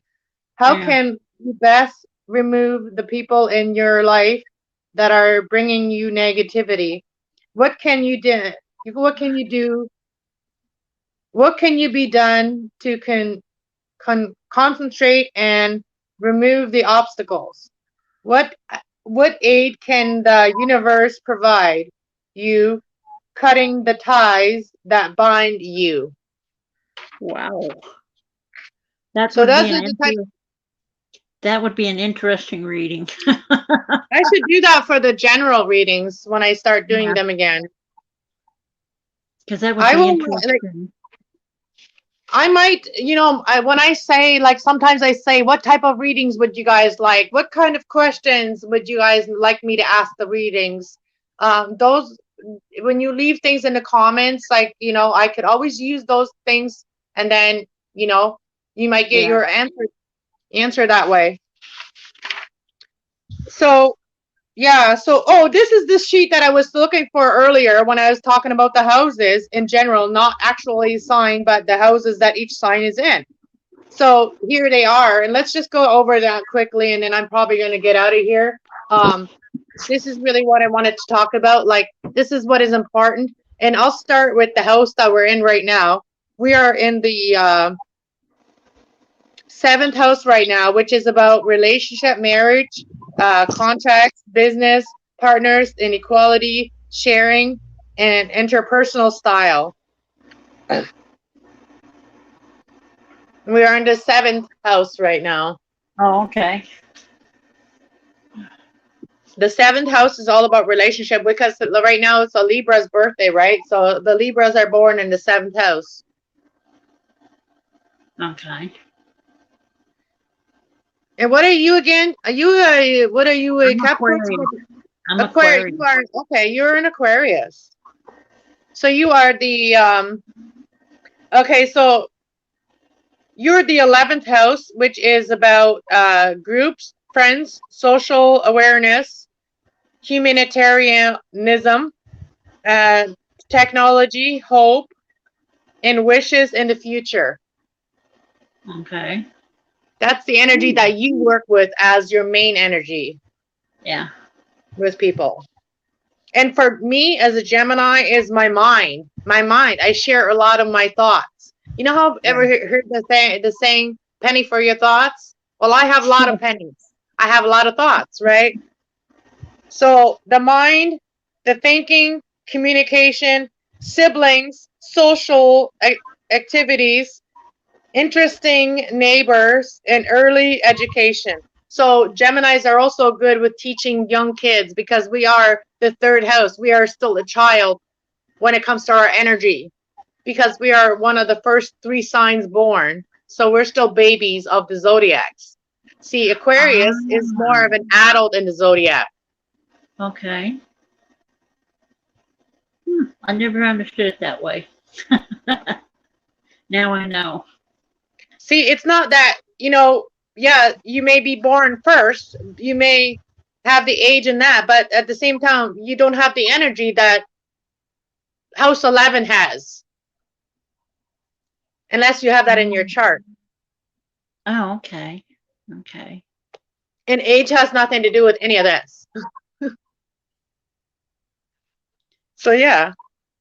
How can you best remove the people in your life that are bringing you negativity? What can you do? What can you do? What can you be done to concentrate and remove the obstacles? What aid can the universe provide you, cutting the ties that bind you? Wow. That So would that's be the type. That would be an interesting reading. I should do that for the general readings when I start doing them again. Because that would be interesting. I might, when I say, like, sometimes I say, what type of readings would you guys like? What kind of questions would you guys like me to ask the readings? Those, when you leave things in the comments, like, I could always use those things, and then, you might get your answer that way. So, yeah. So, this is the sheet that I was looking for earlier when I was talking about the houses in general, not actually sign, but the houses that each sign is in. So here they are, and let's just go over that quickly, and then I'm probably going to get out of here. This is really what I wanted to talk about. Like, this is what is important, and I'll start with the house that we're in right now. We are in the 7th house right now, which is about relationship, marriage, contracts, business, partners, inequality, sharing, and interpersonal style. We are in the 7th house right now. Oh, okay. The 7th house is all about relationship, because right now it's a Libra's birthday, right? So the Libras are born in the 7th house. Okay. And what are you again? Are you a Capricorn? I'm Aquarius. You are, okay, you're an Aquarius. So you are the okay, so you're the 11th house, which is about groups, friends, social awareness, humanitarianism, uh, technology, hope, and wishes in the future. Okay. That's the energy that you work with as your main energy Yeah. with people. And for me as a Gemini is my mind. My mind. I share a lot of my thoughts. You know how ever heard the saying penny for your thoughts? Well, I have a lot of pennies. I have a lot of thoughts, right? So the mind, the thinking, communication, siblings, social activities, interesting neighbors, and early education. So Geminis are also good with teaching young kids because we are the third house. We are still a child when it comes to our energy because we are one of the first 3 signs born. So we're still babies of the zodiacs. See, Aquarius is more of an adult in the zodiac. Okay. I never understood it that way. Now I know. See, it's not that, yeah, you may be born first, you may have the age in that, but at the same time, you don't have the energy that House 11 has, unless you have that in your chart. Oh, okay. Okay. And age has nothing to do with any of this. So, yeah.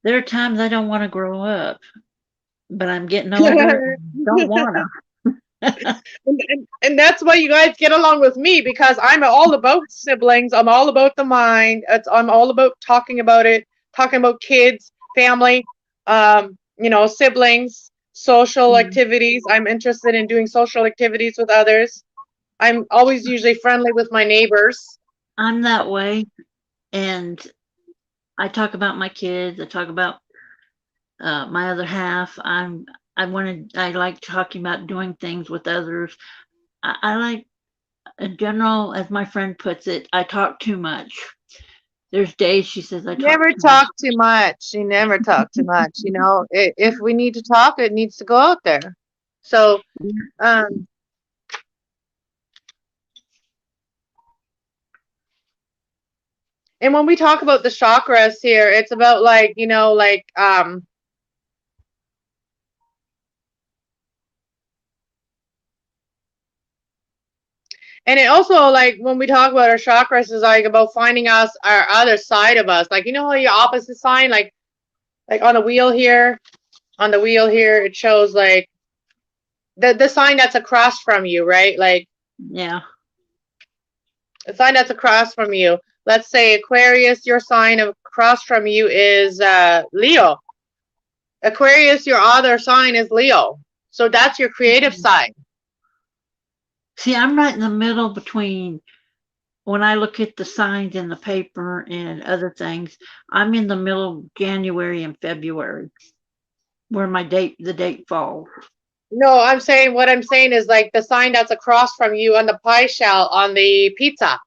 There are times I don't want to grow up, but I'm getting older. Don't want to. And that's why you guys get along with me because I'm all about siblings. I'm all about the mind. I'm all about talking about it, talking about kids, family, siblings, social activities. I'm interested in doing social activities with others. I'm always usually friendly with my neighbors. I'm that way. And I talk about my kids. I talk about my other half. I like talking about doing things with others. I like, in general, as my friend puts it, I talk too much. There's days she says I talk Never too much. talk too much. You never talk too much. If we need to talk, it needs to go out there. So, and when we talk about the chakras here, it's about and it also like when we talk about our chakras is like about finding us our other side of us. Like how your opposite sign, like on the wheel here, it shows like the sign that's across from you, right? Like Yeah. the sign that's across from you. Let's say Aquarius, your sign across from you is Leo. Aquarius, your other sign is Leo. So that's your creative side. See, I'm right in the middle between when I look at the signs in the paper and other things, I'm in the middle of January and February where the date falls. No, what I'm saying is like the sign that's across from you on the pie shell on the pizza.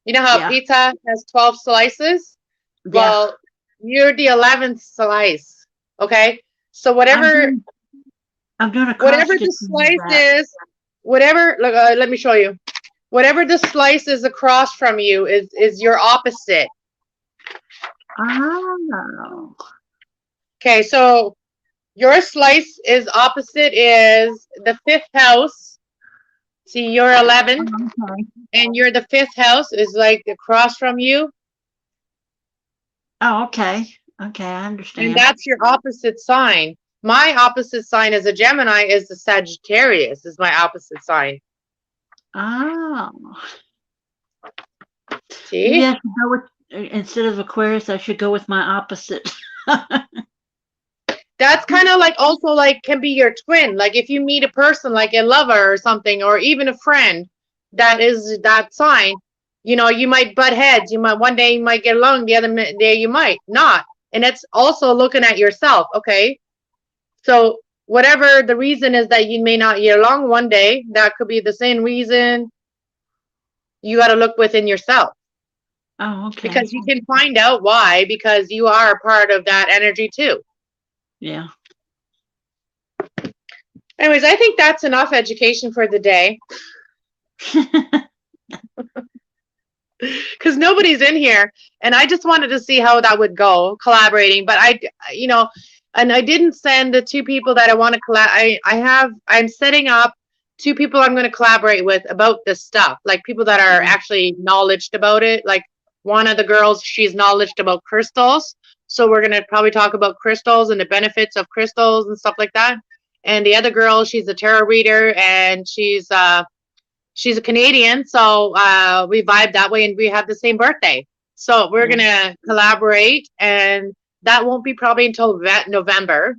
You know how pizza has 12 slices? Well, you're the 11th slice. Okay? So whatever I'm doing a whatever the slice is, let me show you. Whatever the slice is across from you is your opposite. Oh. Okay, so your slice is opposite is the 5th house. See, you're 11, and you're the 5th house is like across from you. Oh, okay. Okay, I understand. And that's your opposite sign. My opposite sign as a Gemini is the Sagittarius, is my opposite sign. Oh. See? Maybe I should go with, instead of Aquarius, I should go with my opposite. That's kind of like also like can be your twin. Like if you meet a person like a lover or something, or even a friend that is that sign, you might butt heads. One day you might get along, the other day you might not. And it's also looking at yourself. Okay. So whatever the reason is that you may not get along one day, that could be the same reason. You got to look within yourself. Oh, okay. Because you can find out why, because you are a part of that energy too. Yeah. Anyways, I think that's enough education for the day. Because nobody's in here, and I just wanted to see how that would go collaborating. But and I didn't send the two people that I want to I'm setting up two people I'm going to collaborate with about this stuff, like people that are actually knowledgeable about it. Like one of the girls, she's knowledgeable about crystals, so we're going to probably talk about crystals and the benefits of crystals and stuff like that. And the other girl, she's a tarot reader, and she's a Canadian, so we vibe that way, and we have the same birthday. So we're gonna collaborate, and that won't be probably until November.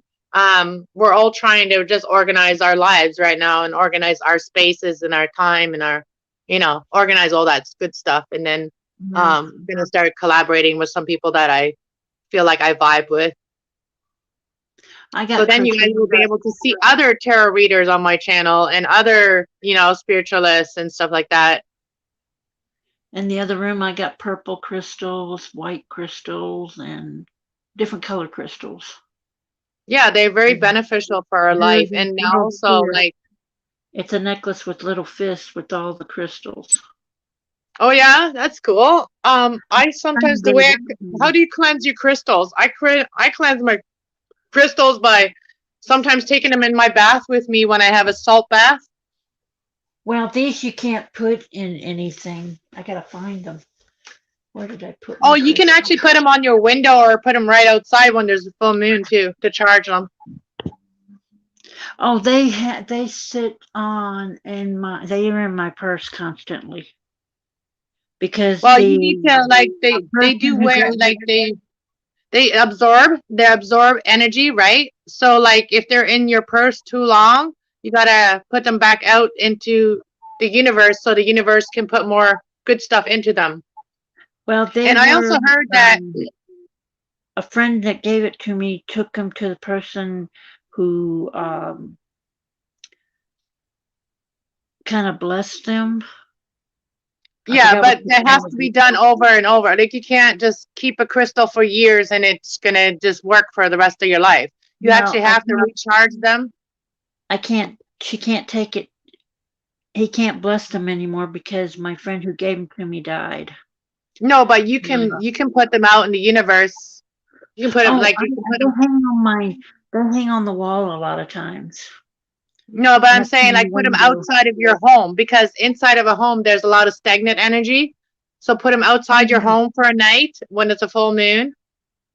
We're all trying to just organize our lives right now and organize our spaces and our time and our, organize all that good stuff. And then gonna start collaborating with some people that I feel like I vibe with. So then you guys will be able to see other tarot readers on my channel and other, spiritualists and stuff like that. In the other room, I got purple crystals, white crystals, and different color crystals. Yeah, they're very beneficial for our life. And also, like, it's a necklace with little fists with all the crystals. Oh yeah, that's cool. I sometimes how do you cleanse your crystals? I cleanse my crystals by sometimes taking them in my bath with me when I have a salt bath. Well, these you can't put in anything. I gotta find them. Where did I put them? Oh, you can actually put them on your window or put them right outside when there's a full moon too, to charge them. Oh, they sit on they are in my purse constantly. Because you need to, like, they do wear, like, they absorb energy, right? So like if they're in your purse too long, you gotta put them back out into the universe so the universe can put more good stuff into them. Well, I also heard that a friend that gave it to me took them to the person who kind of blessed them. Yeah, but it has to be done over and over. Like, you can't just keep a crystal for years and it's gonna just work for the rest of your life. You actually have to recharge them. She can't take it. He can't bless them anymore because my friend who gave them to me died. No, but you can put them out in the universe. You can put them they hang on the wall a lot of times. No, but I'm saying, like, put them outside of your home, because inside of a home there's a lot of stagnant energy. So put them outside your home for a night when it's a full moon.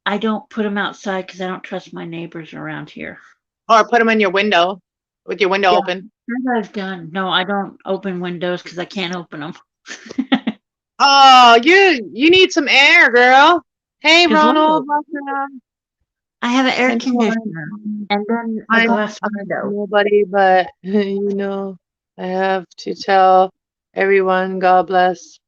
I don't put them outside because I don't trust my neighbors around here. Or put them in your window with your window open. That I've done. No, I don't open windows because I can't open them. Oh, you need some air, girl. Hey, Ronald. Welcome. I have an air conditioner and then a glass window. Nobody, but I have to tell everyone, God bless.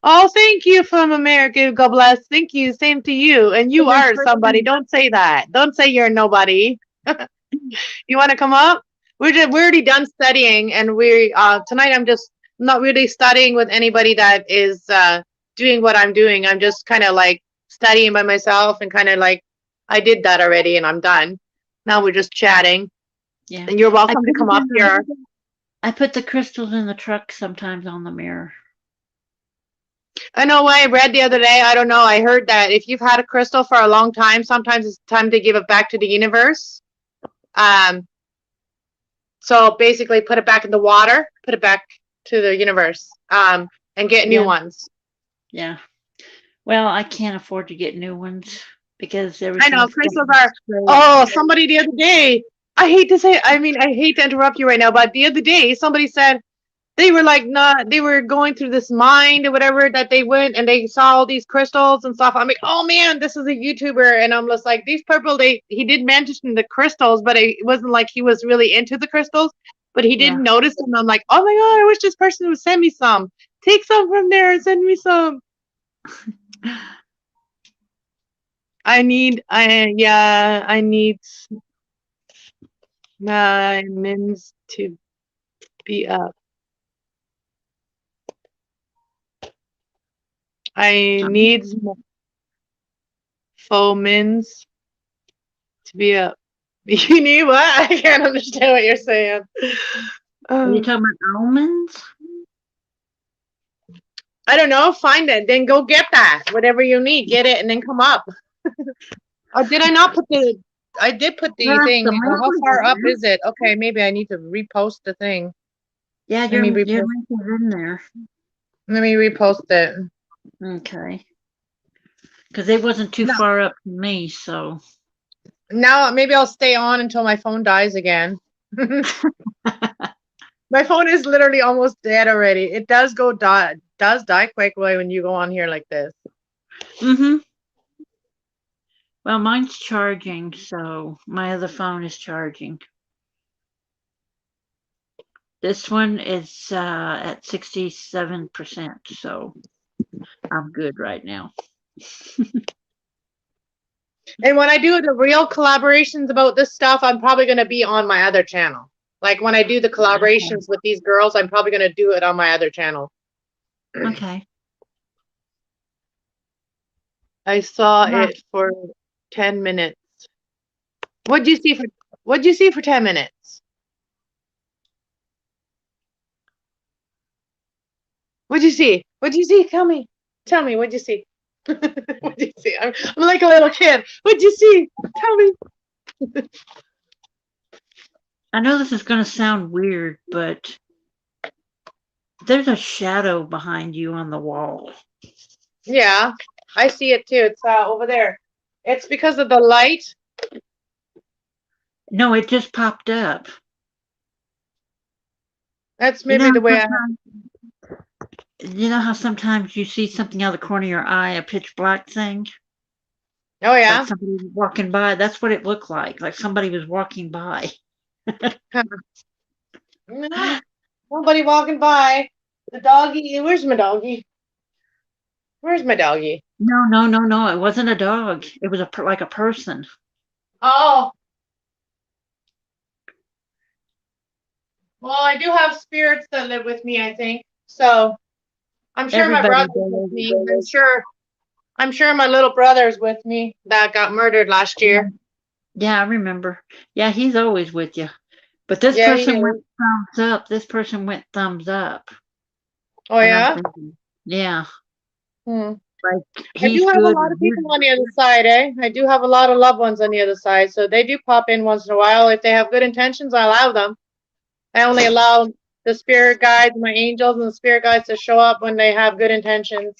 Oh, thank you from America. God bless. Thank you. Same to you. And you are somebody. Don't say that. Don't say you're nobody. You want to come up? We're already done studying, and tonight I'm just not really studying with anybody that is doing what I'm doing. I'm just kind of like studying by myself and kind of like, I did that already and I'm done. Now we're just chatting. Yeah. And you're welcome to come up here. I put the crystals in the truck sometimes on the mirror. I know what I read the other day. I don't know. I heard that if you've had a crystal for a long time, sometimes it's time to give it back to the universe. So basically put it back in the water, put it back to the universe, and get new ones. Yeah. Well, I can't afford to get new ones. Because I know crystals are. Oh, somebody the other day. I hate to interrupt you right now, but the other day somebody said they were like, they were going through this mind or whatever, that they went and they saw all these crystals and stuff. I'm like, oh man, this is a YouTuber, and I'm just like, these purple. He did mention the crystals, but it wasn't like he was really into the crystals. But he didn't notice them. I'm like, oh my god, I wish this person would send me some. Take some from there and send me some. I need my mins to be up. I need faux mins to be up. You need what? I can't understand what you're saying. Are you talking about almonds? I don't know. Find it. Then go get that. Whatever you need, get it, and then come up. Did I not put the? I did put the Yes, the thing. link How was far up in there. is it? Okay, maybe I need to repost the thing. Yeah, Let me your repost. link is in there. Let me repost it. Okay. Because it wasn't too No. far up for me, so. Now maybe I'll stay on until my phone dies again. My phone is literally almost dead already. It does die quickly when you go on here like this. Mm-hmm. Well, mine's charging, so my other phone is charging. This one is at 67%, so I'm good right now. And when I do the real collaborations about this stuff, I'm probably going to be on my other channel. Like when I do the collaborations with these girls, I'm probably going to do it on my other channel. Okay. I saw Yeah. it for 10 minutes. What'd you see for 10 minutes? What'd you see? What'd you see? Tell me. Tell me, what'd you see? What'd you see? I'm like a little kid. What'd you see? Tell me. I know this is going to sound weird, but there's a shadow behind you on the wall. Yeah, I see it too. It's over there. It's because of the light. No, it just popped up. That's You know, maybe the way I have. you know how sometimes you see something out of the corner of your eye, a pitch black thing? Oh, yeah. Like somebody was walking by. That's what it looked like somebody was walking by. No, nobody walking by. The doggy. Where's my doggy? Where's my doggy? No. It wasn't a dog. It was like a person. Oh. Well, I do have spirits that live with me, I think. So I'm sure my Everybody brother's with me. I'm sure my little brother's with me that got murdered last year. Yeah, I remember. Yeah, he's always with you. But this Yeah, he person went is. thumbs up. This person went thumbs up. Oh, And I'm yeah? thinking, yeah, Hmm. like I do he's have a good. lot of people on the other side, eh? I do have a lot of loved ones on the other side. So they do pop in once in a while. If they have good intentions, I allow them. I only allow the spirit guides, my angels, and the spirit guides to show up when they have good intentions.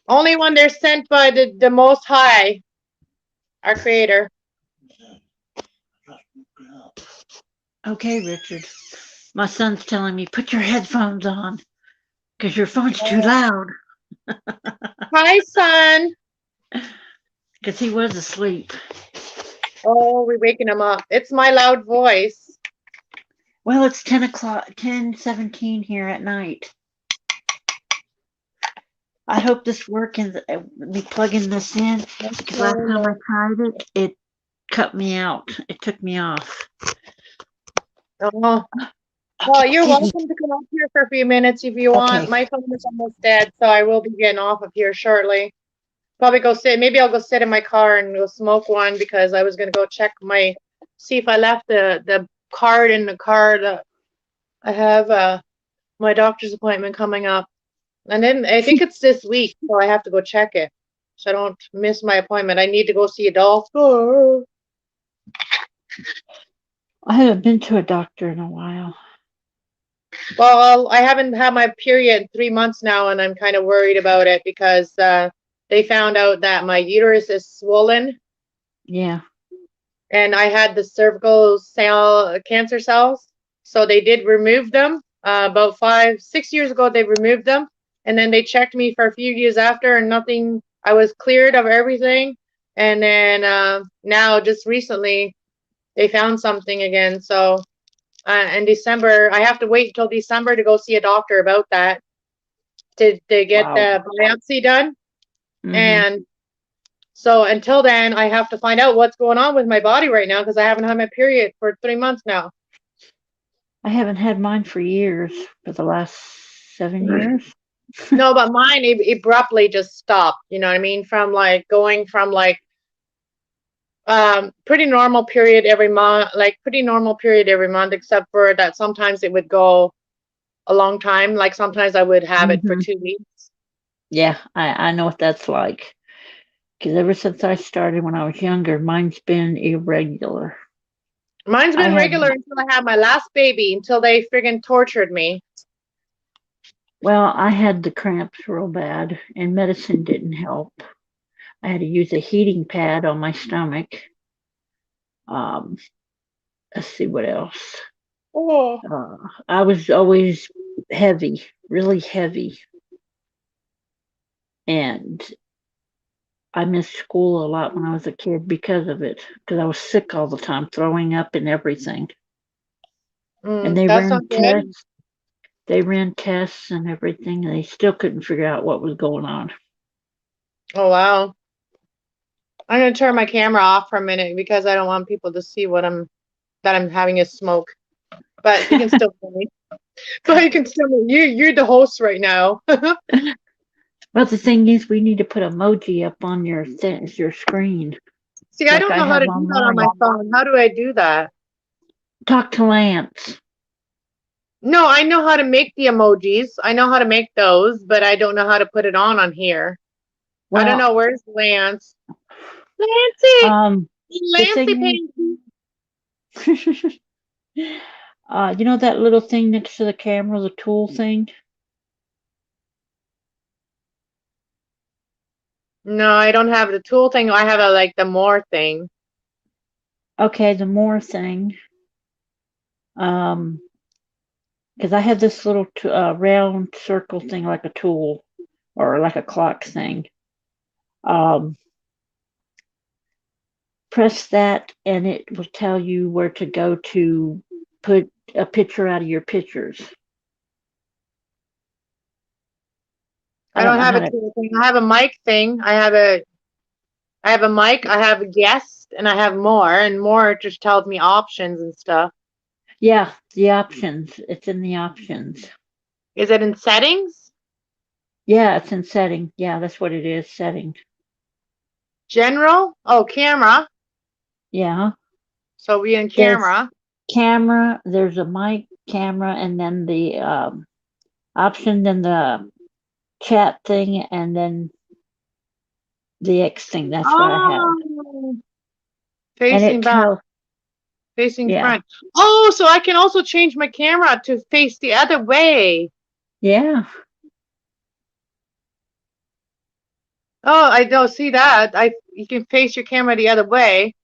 Only when they're sent by the Most High, our Creator. Okay, Richard. My son's telling me, put your headphones on because your phone's too loud. Hi, son. Because he was asleep. Oh, we're waking him up. It's my loud voice. Well, it's 10 o'clock, 10:17 here at night. I hope this working, me plugging this in, because last time I tried it, it cut me out. It took me off. Oh. Okay, Well, you're excuse me. welcome to come up here for a few minutes if you want. Okay. My phone is almost dead, so I will be getting off of here shortly. Probably go sit. Maybe I'll go sit in my car and go smoke one because I was gonna go check see if I left the card in the car. That I have my doctor's appointment coming up, and then I think it's this week, so I have to go check it so I don't miss my appointment. I need to go see a doctor. I haven't been to a doctor in a while. Well, I haven't had my period in 3 months now, and I'm kind of worried about it because they found out that my uterus is swollen. Yeah. And I had the cervical cell cancer cells. So they did remove them about 6 years ago. They removed them, and then they checked me for a few years after, and nothing. I was cleared of everything, and then now just recently they found something again. So in December, I have to wait until December to go see a doctor about that to get Wow. the biopsy done. Mm-hmm. And so until then, I have to find out what's going on with my body right now because I haven't had my period for 3 months now. I haven't had mine for years, for the last 7 years. No, but mine abruptly just stopped. You know what I mean? From like going from like pretty normal period every month, except for that sometimes it would go a long time. Like sometimes I would have it for Hmm. 2 weeks. Yeah, I know what that's like. Because ever since I started when I was younger, mine's been irregular. Mine's I been had, regular until I had my last baby, until they friggin' tortured me. well, I had the cramps real bad, and medicine didn't help. I had to use a heating pad on my stomach. Um, let's see what else. Oh. Uh, I was always heavy, really heavy, and I missed school a lot when I was a kid because of it, because I was sick all the time, throwing up and everything. And That's not good. they ran tests and everything, and they still couldn't figure out what was going on. Oh wow. I'm gonna turn my camera off for a minute because I don't want people to see that I'm having a smoke. But you can still hear me. But you can still you're the host right now. Well, the thing is, we need to put emoji up on your screen, See, I like don't I know how have to do that on online. my phone. How do I do that? Talk to Lance. No, I know how to make the emojis. I know how to make those, but I don't know how to put it on here. I don't Well, know. Where's Lance? Lancy! the Lancy thing Pansy. is, you know that little thing next to the camera, the tool thing? No, I don't have the tool thing. I have like the more thing. Okay, the more thing. Um, because I have this little round circle thing like a tool or like a clock thing. Um, press that and it will tell you where to go to put a picture out of your pictures. I I don't don't know have how a to. tool thing. I have a mic thing. I have a mic. I have a guest, and I have more. And more just tells me options and stuff. Yeah, the options. It's in the options. Is it in settings? Yeah, it's in setting. Yeah, that's what it is. Setting. General? Oh, camera. Yeah. So we in There's camera. camera. There's a mic, camera, and then the option, then the chat thing, and then the X thing. That's what I have. Oh, And it facing back, tells. facing Yeah. front. Oh, so I can also change my camera to face the other way. Yeah. Oh, I don't see that. You can face your camera the other way.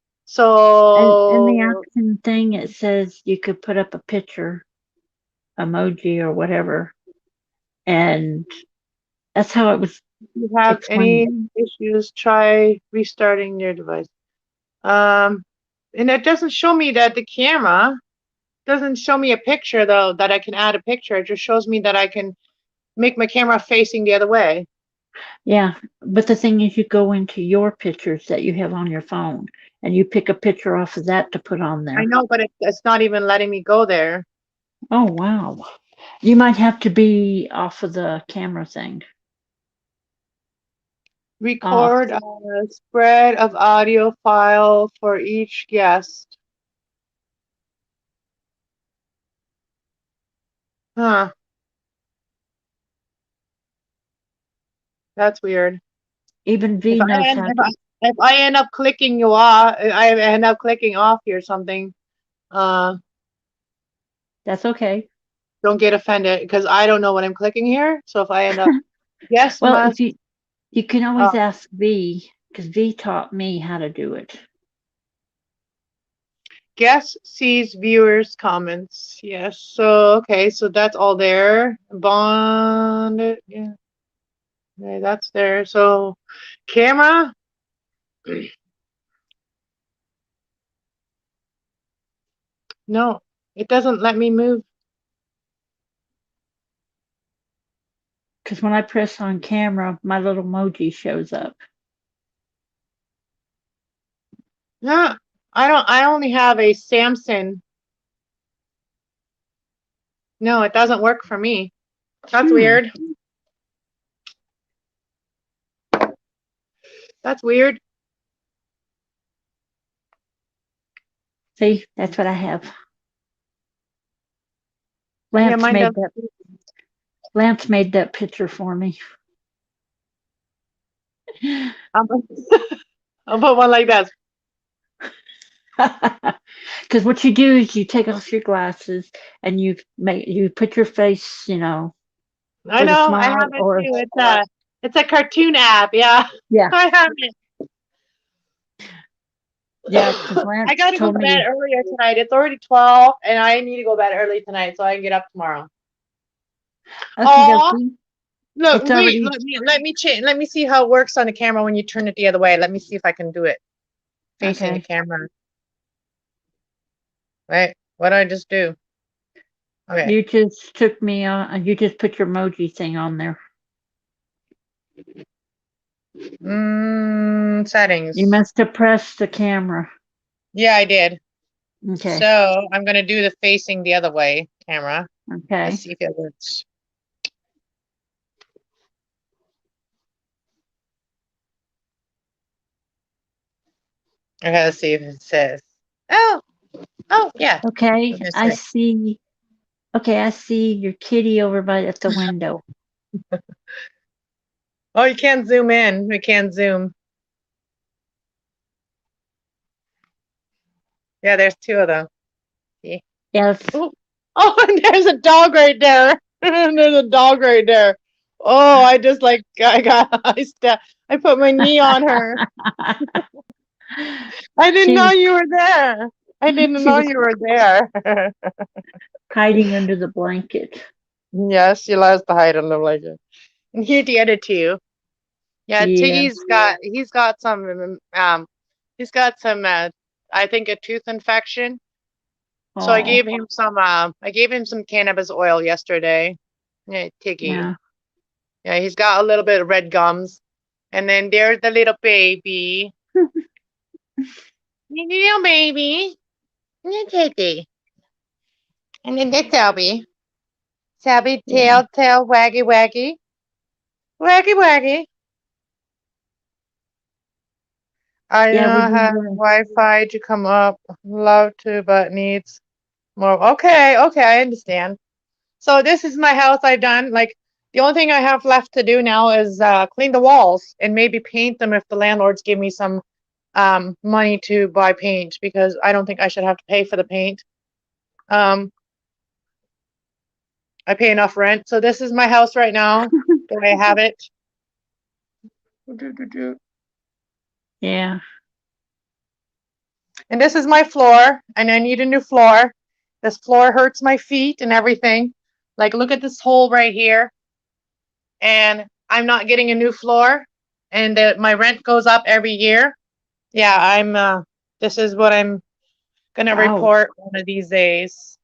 And in the So option thing, it says you could put up a picture, emoji, or whatever. And that's how it was if you have any explained. issues, try restarting your device. Um, and it doesn't show me that the camera doesn't show me a picture though that I can add a picture. It just shows me that I can make my camera facing the other way. Yeah. But the thing is, you go into your pictures that you have on your phone and you pick a picture off of that to put on I there. know, but it's not even letting me go there. Oh, wow. You might have to be off of the camera thing. Off. Record a spread of audio file for each guest. Huh, that's weird. Even If V I knows end how if to. if I end up clicking you off, I end up clicking off here something. Uh, That's okay. don't get offended because I don't know what I'm clicking here. So if I end up, yes, Well, must. you can Uh, always ask V because V taught me how to do it. guest sees viewers' comments. Yes. So okay, so that's all there. Bond. Yeah. Okay, that's there. So camera. No, it doesn't let me move. Because when I press on camera, my little emoji shows up. No, I don't. I only have a Samsung. No, it doesn't work for me. That's Hmm. weird. That's weird. See, that's what I have. Yeah, Lance mine made does. that. Lance made that picture for me. I'll put one like that. Because what you do is you take off your glasses and you put your face, I with a know. I smile have it or too. It's a cartoon app. Yeah, yeah, I have it. yeah. Because Lance I got to go told to bed me, earlier tonight. It's already 12, and I need to go to bed early tonight so I can get up tomorrow. okie Oh, dokie, look, it's wait. already Let me change. Let me see how it works on the camera when you turn it the other way. Let me see if I can do it facing the okay. camera. Right? What did I just do? Okay. You just took me on. You just put your emoji thing on there. You Settings. must have pressed the camera. Yeah, I did. Okay. So I'm gonna do the facing the other way camera. Let's Okay. see if it works. Okay, let's see if it says. Oh, yeah. Okay. What does it I say? see. Okay, I see your kitty over at the window. Oh, you can't zoom in. We can't zoom. Yeah, there's two of them. See? Yes. Oh, and there's a dog right there. There's a dog right there. Oh, I just like I put my knee on her. I didn't She know was you were there. I didn't she know was you were there. hiding under the blanket. Yes, she loves to hide on the blanket. And here the other two. Yeah, Yeah. Tiggy's got some I think a tooth infection. So Oh, I gave him some cannabis oil yesterday. Yeah, Tiggy. yeah. Yeah, he's got a little bit of red gums. And then there's the little baby. Little baby. Little Tiggy. And then there's Selby. Selby, Yeah. tail, waggy, waggy. Waggy, waggy. I do Yeah, we've not been have doing Wi-Fi to come up. Love to, but needs more. Okay, I understand. So this is my house I've done. Like the only thing I have left to do now is clean the walls and maybe paint them if the landlords give me some money to buy paint because I don't think I should have to pay for the paint. Um, I pay enough rent. So this is my house right now. The way I have it. yeah. And this is my floor, and I need a new floor. This floor hurts my feet and everything. Like, look at this hole right here. And I'm not getting a new floor, and my rent goes up every year. Yeah, this is what I'm gonna Wow. report one of these days.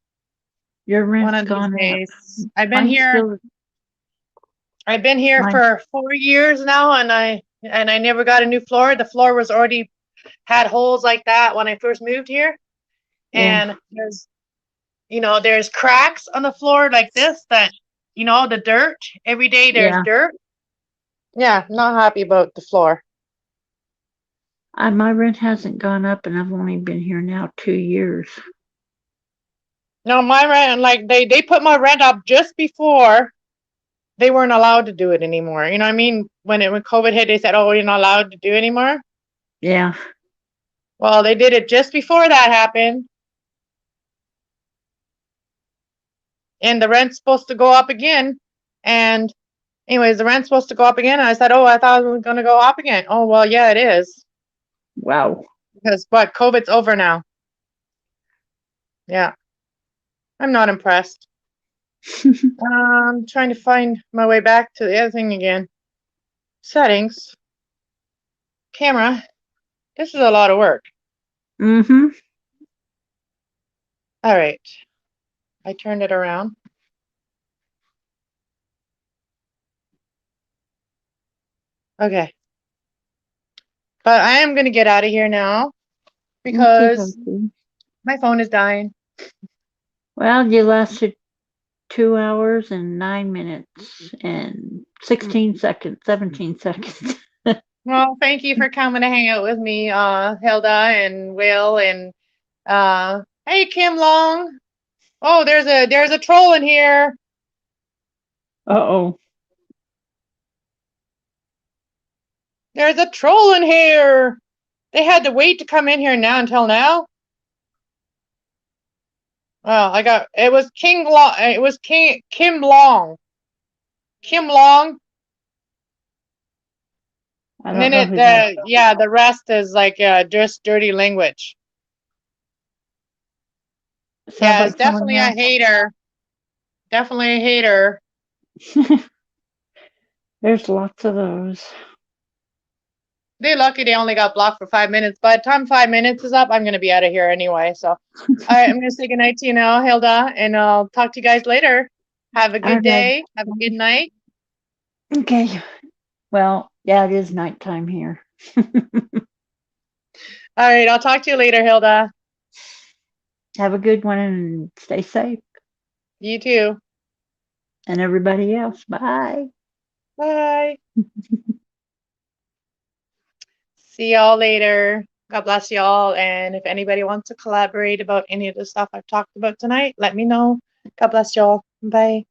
Your One rent's of these gone up. days. Mine's still I've been here mine. for 4 years now, and I never got a new floor. The floor was already had holes like that when I first moved here, Yeah. and there's cracks on the floor like this that, the dirt. Every day there's Yeah. dirt. Yeah, not happy about the floor. My rent hasn't gone up, and I've only been here now 2 years. No, my rent, like they put my rent up just before they weren't allowed to do it anymore. You know what I mean? When COVID hit, they said, "Oh, you're not allowed to do it anymore." Yeah. Well, they did it just before that happened, and the rent's supposed to go up again. And anyways, the rent's supposed to go up again. And I said, "Oh, I thought it was going to go up again." Oh, well, yeah, it is Wow. because COVID's over now. Yeah, I'm not impressed. I'm trying to find my way back to the other thing again. Settings, camera. This is a lot of work. Mm-hmm. All right. I turned it around. Okay. But I am going to get out of here now Okay, because dokie. my phone is dying. Well, you lasted 2 hours and 9 minutes and 16 seconds, 17 seconds. Well, thank you for coming to hang out with me, Hilda and Will and hey Kim Long. Oh, there's a troll in here. Uh-oh. There's a troll in here. They had to wait to come in here now until now. Well, it was King Long. It was Kim Long. Kim Long. I And don't then know who that. yeah, the rest is like just dirty language. Sounds Yeah, like it's definitely a someone hater. Definitely a hater. else. There's lots of those. They're lucky they only got blocked for 5 minutes. By the time 5 minutes is up, I'm going to be out of here anyway. So I'm going to say goodnight to you now, Hilda, and I'll talk to you guys later. Have a All good right. day. Have a good night. Okay. Well, yeah, it is nighttime here. All right, I'll talk to you later, Hilda. Have a good one and stay safe. You too. And everybody else. Bye. Bye. See y'all later. God bless y'all. And if anybody wants to collaborate about any of the stuff I've talked about tonight, let me know. God bless y'all. Bye.